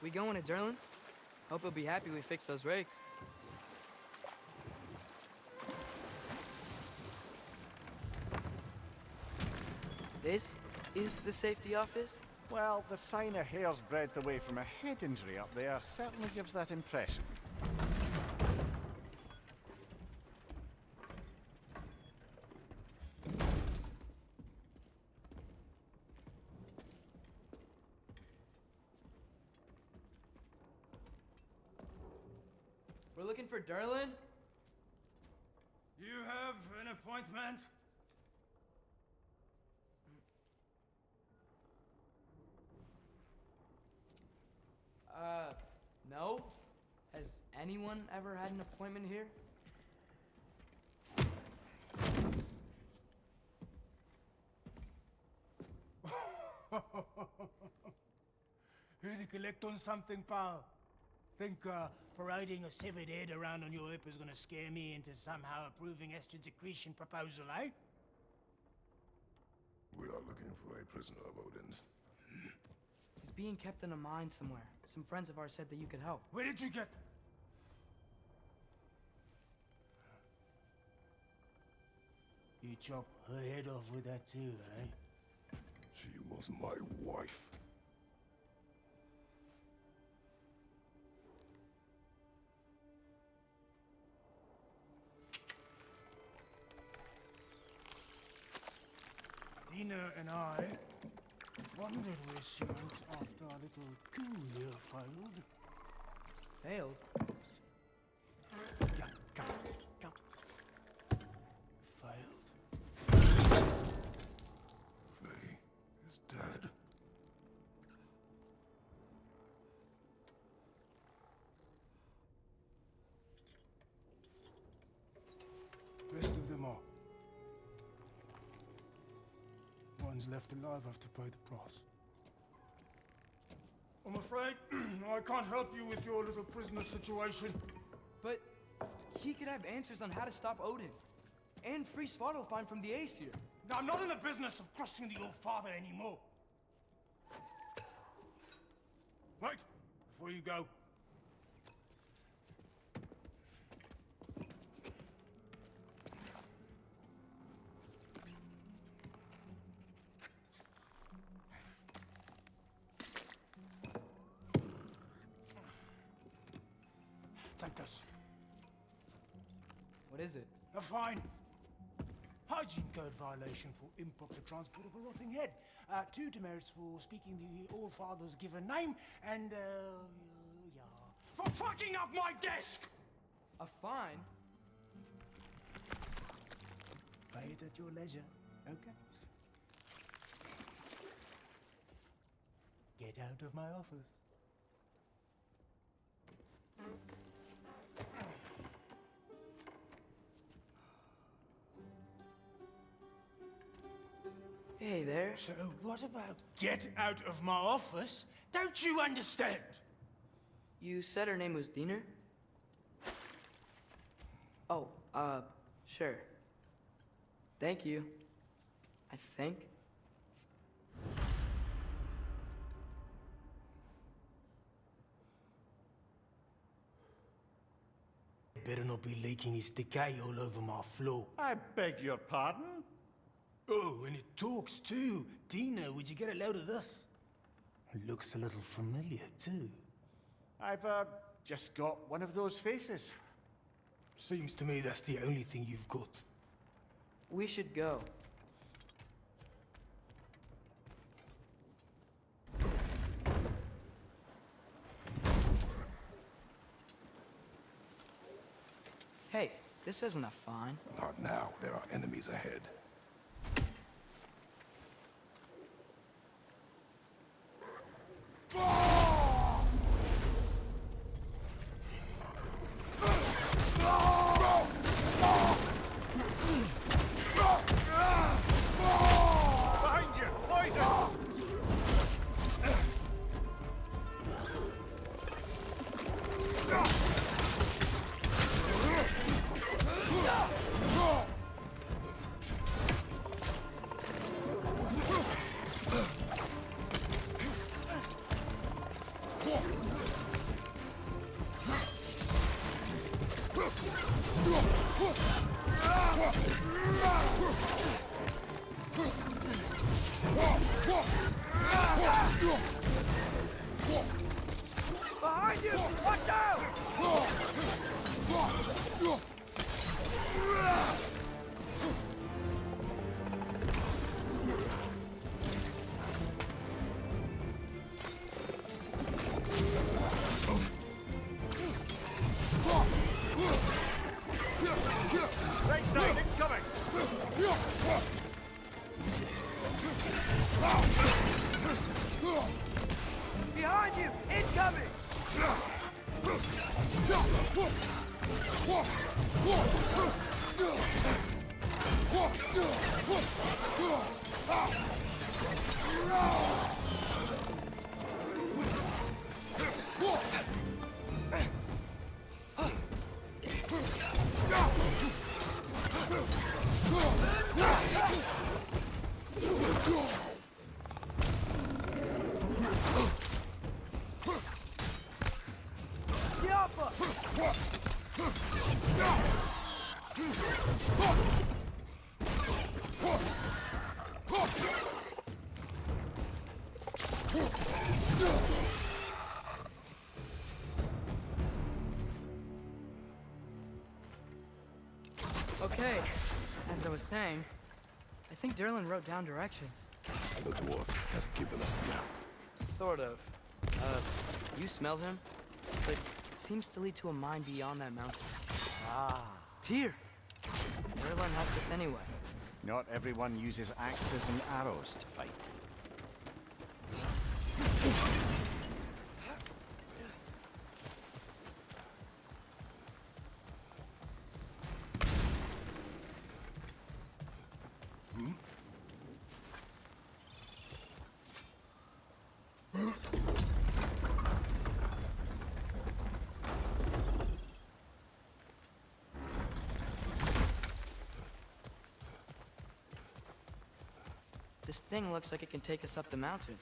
We going to Derlin's? Hope he'll be happy we fixed those rigs. This is the safety office? Well, the sign a hair's breadth away from a head injury up there certainly gives that impression. We're looking for Derlin? You have an appointment? No. Has anyone ever had an appointment here? Here to collect on something, pal? Think parading a severed head around on your hip is gonna scare me into somehow approving estrogen secretion proposal, eh? We are looking for a prisoner of Odin's. He's being kept in a mine somewhere. Some friends of ours said that you could help. Where did you get? You chop her head off with that too, eh? She was my wife. Dina and I wondered where she went after our little coup here failed. Failed? Come. Failed. Faye is dead. Rest of them are. One's left alive have to pay the price. I'm afraid I can't help you with your little prisoner situation. But he could have answers on how to stop Odin. And free Svartalfheim from the Ace here. Now, I'm not in the business of crossing the old father anymore. Wait, before you go. Take this. What is it? A fine. Hygiene code violation for improper transport of a rotting head. 2 demerits for speaking the All Father's given name, and, yeah. For fucking up my desk! A fine? Pay it at your leisure, okay? Get out of my office. Hey there. So what about get out of my office? Don't you understand? You said her name was Diener? Oh, sure. Thank you. I think. Better not be leaking his decay all over my floor. I beg your pardon? Oh, and it talks too. Dina, would you get a load of this? It looks a little familiar too. I've, just got one of those faces. Seems to me that's the only thing you've got. We should go. Hey, this isn't a fine. Not now. There are enemies ahead. Behind you! Poison! Behind you! Watch out! Right side, incoming! Behind you! Incoming! Okay, as I was saying, I think Derlin wrote down directions. The dwarf has given us a map. Sort of. You smell him? But it seems to lead to a mine beyond that mountain. Ah. Tyr! Derlin has this anyway. Not everyone uses axes and arrows to fight. This thing looks like it can take us up the mountain.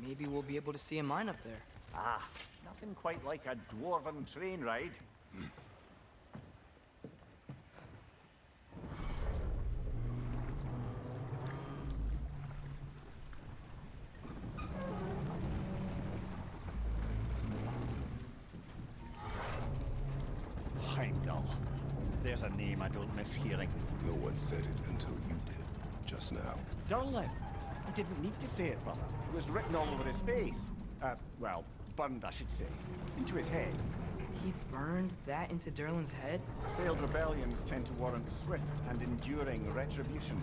Maybe we'll be able to see a mine up there. Ah, nothing quite like a dwarven train ride. Heimdall. There's a name I don't miss hearing. No one said it until you did, just now. Derlin! He didn't need to say it, brother. It was written all over his face. Well, burned, I should say. Into his head. He burned that into Derlin's head? Failed rebellions tend to warrant swift and enduring retribution.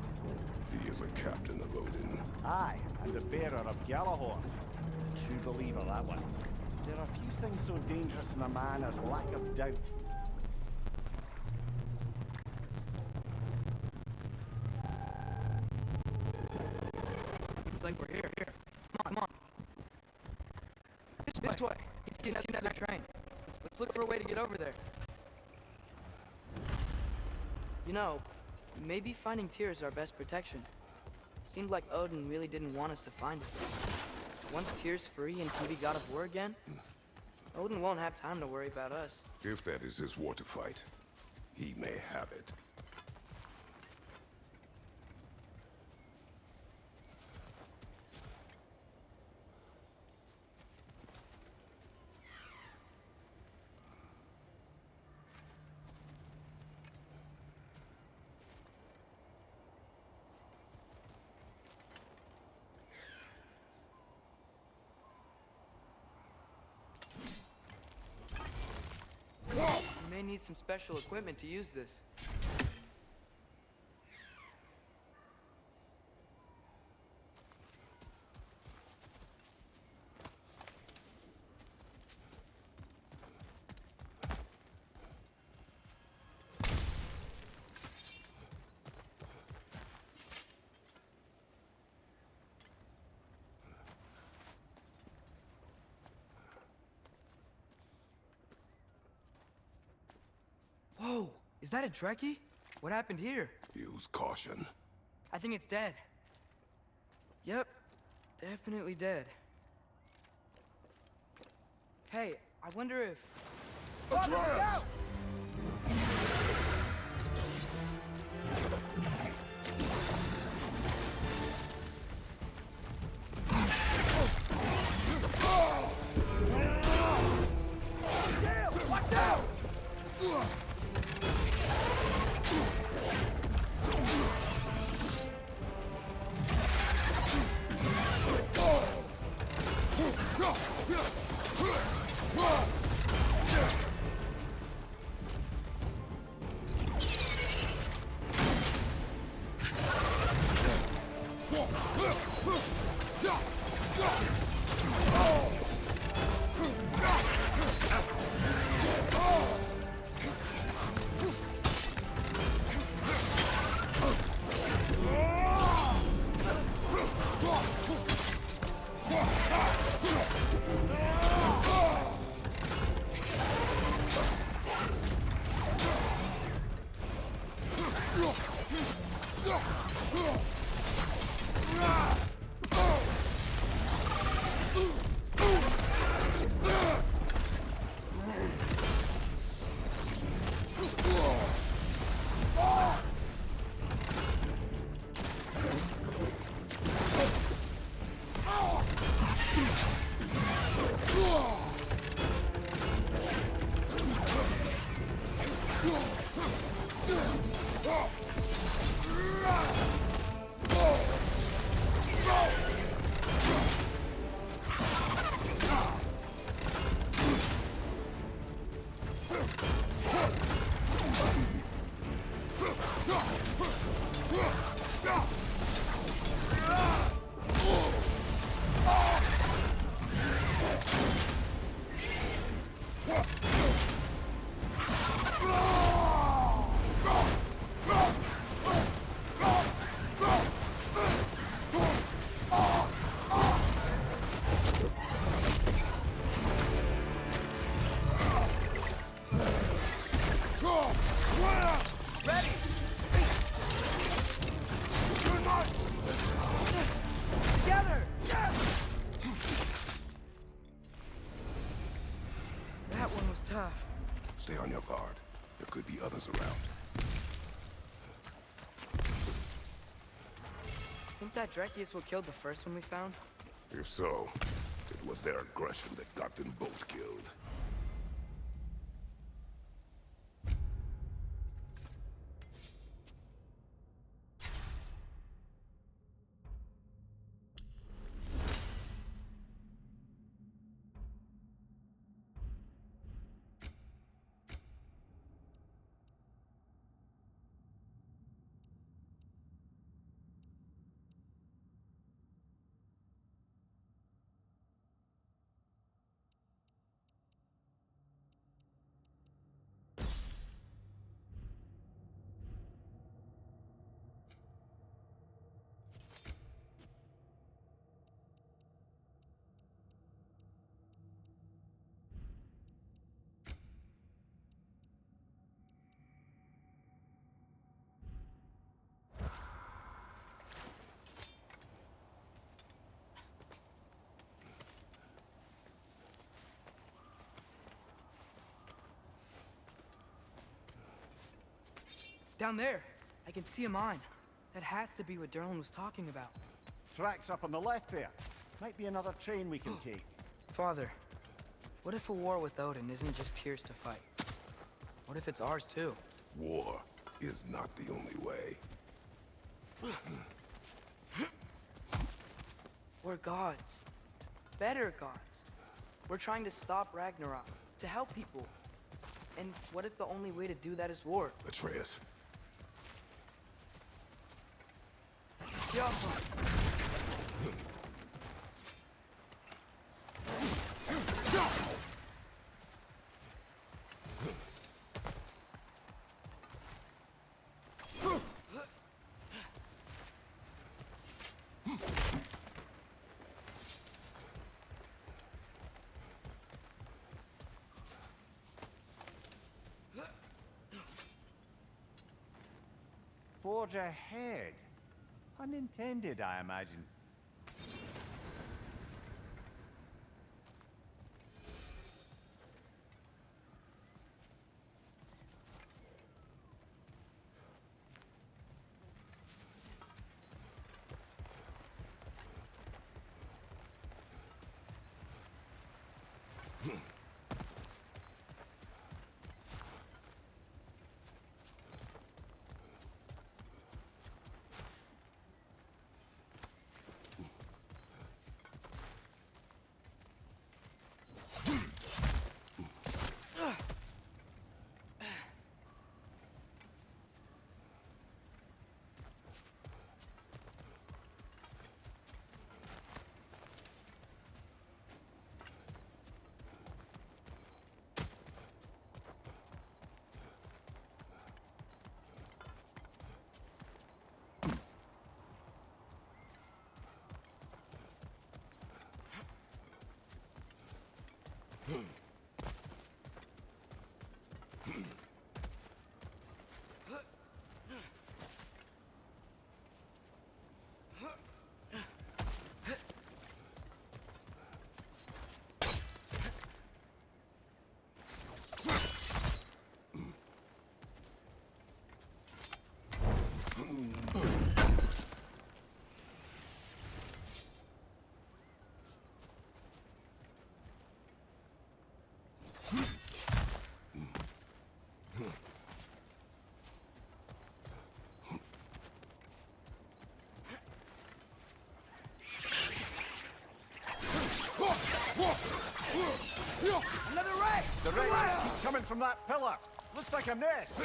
He is a captain of Odin. Aye, and the bearer of Gjallarhorn. True believer, that one. There are few things so dangerous in a man as lack of doubt. It's like we're here. Come on. This way. See that train. Let's look for a way to get over there. You know, maybe finding Tyr is our best protection. Seemed like Odin really didn't want us to find it. Once Tyr's free and can be god of war again, Odin won't have time to worry about us. If that is his war to fight, he may have it. We may need some special equipment to use this. Whoa, is that a Trekkie? What happened here? Use caution. I think it's dead. Yep, definitely dead. Hey, I wonder if... Atreus! Watch out! Stay on your guard. There could be others around. Think that Drekki is what killed the first one we found? If so, it was their aggression that got them both killed. Down there. I can see a mine. That has to be what Derlin was talking about. Tracks up on the left there. Might be another train we can take. Father, what if a war with Odin isn't just tears to fight? What if it's ours too? War is not the only way. We're gods. Better gods. We're trying to stop Ragnarok, to help people. And what if the only way to do that is war? Atreus. Yo! Forge ahead. Unintended, I imagine. Another ray! The rays just keep coming from that pillar. Looks like a nest.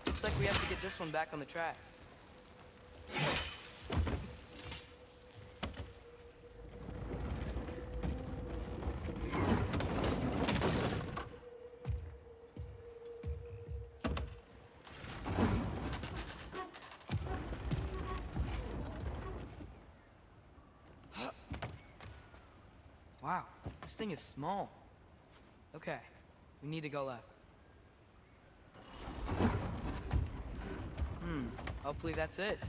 Looks like we have to get this one back on the tracks. Wow, this thing is small. Okay, we need to go left. Hopefully that's it.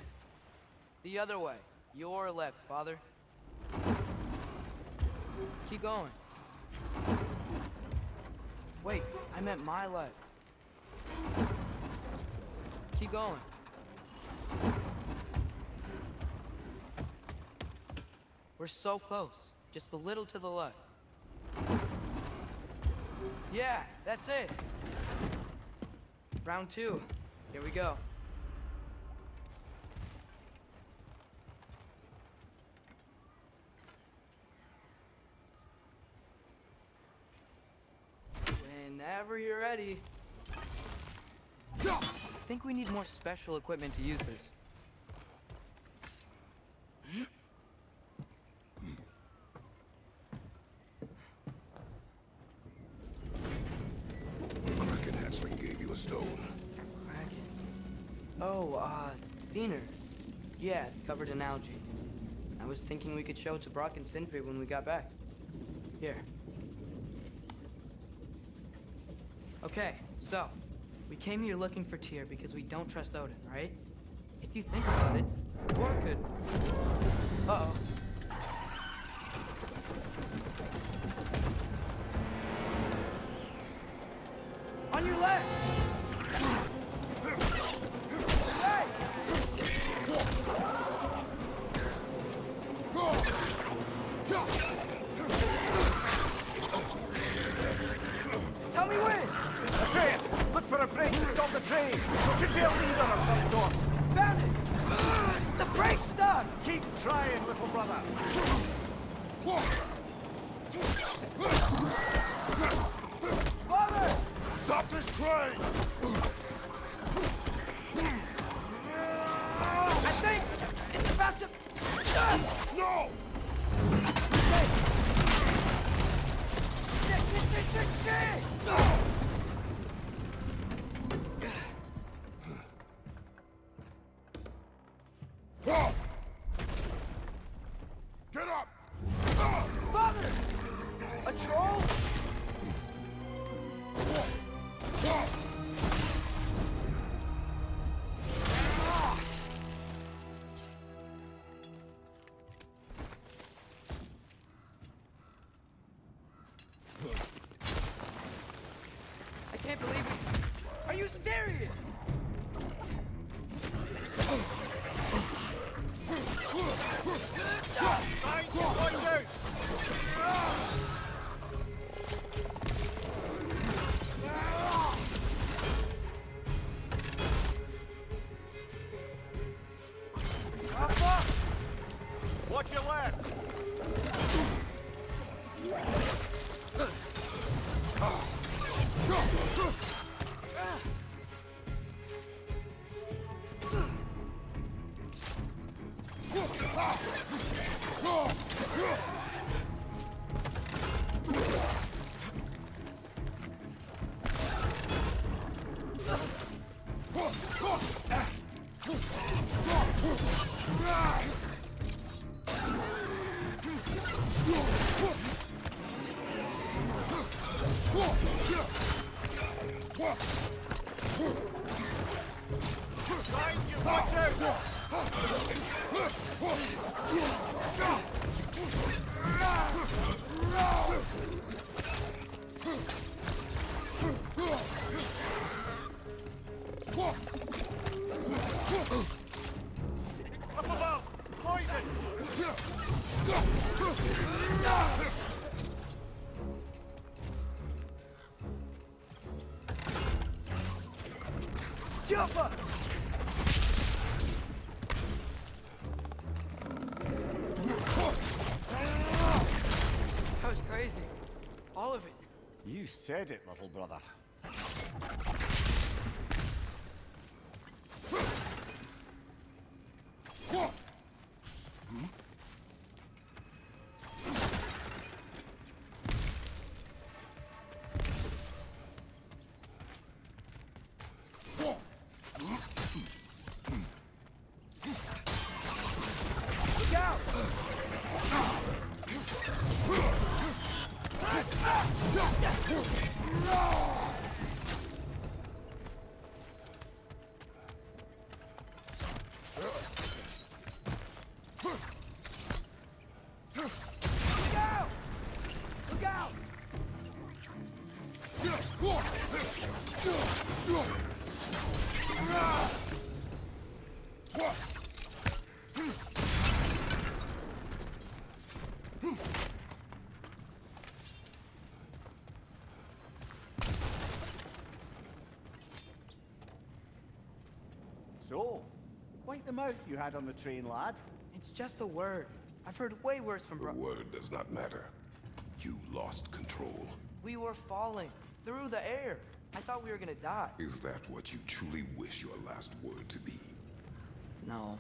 The other way. Your left, Father. Keep going. Wait, I meant my left. Keep going. We're so close. Just a little to the left. Yeah, that's it. Round 2. Here we go. Whenever you're ready. I think we need more special equipment to use this. Kraken hatchling gave you a stone. Kraken. Oh, Diener. Yeah, it's covered in algae. I was thinking we could show it to Brock and Sindri when we got back. Here. Okay, so, we came here looking for Tyr because we don't trust Odin, right? If you think about it, War could... Uh-oh. On your left! Hey! brake to stop the train. Should be a lever of some sort. Found it! The brake's stuck! Keep trying, little brother. Father! Stop this train! I think it's about to... No! Shit! Get up! Father! A troll? I can't believe it. Are you serious? Watch out! Watch your left! Watch out! Up above! Poison! Jump up! That was crazy. All of it. You said it, little brother. Look out! Look out! Look out! So, wipe the mouth you had on the train, lad. It's just a word. I've heard way worse from The word does not matter. You lost control. We were falling through the air. I thought we were gonna die. Is that what you truly wish your last word to be? No.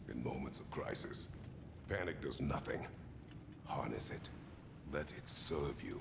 In moments of crisis, panic does nothing. Harness it. Let it serve you.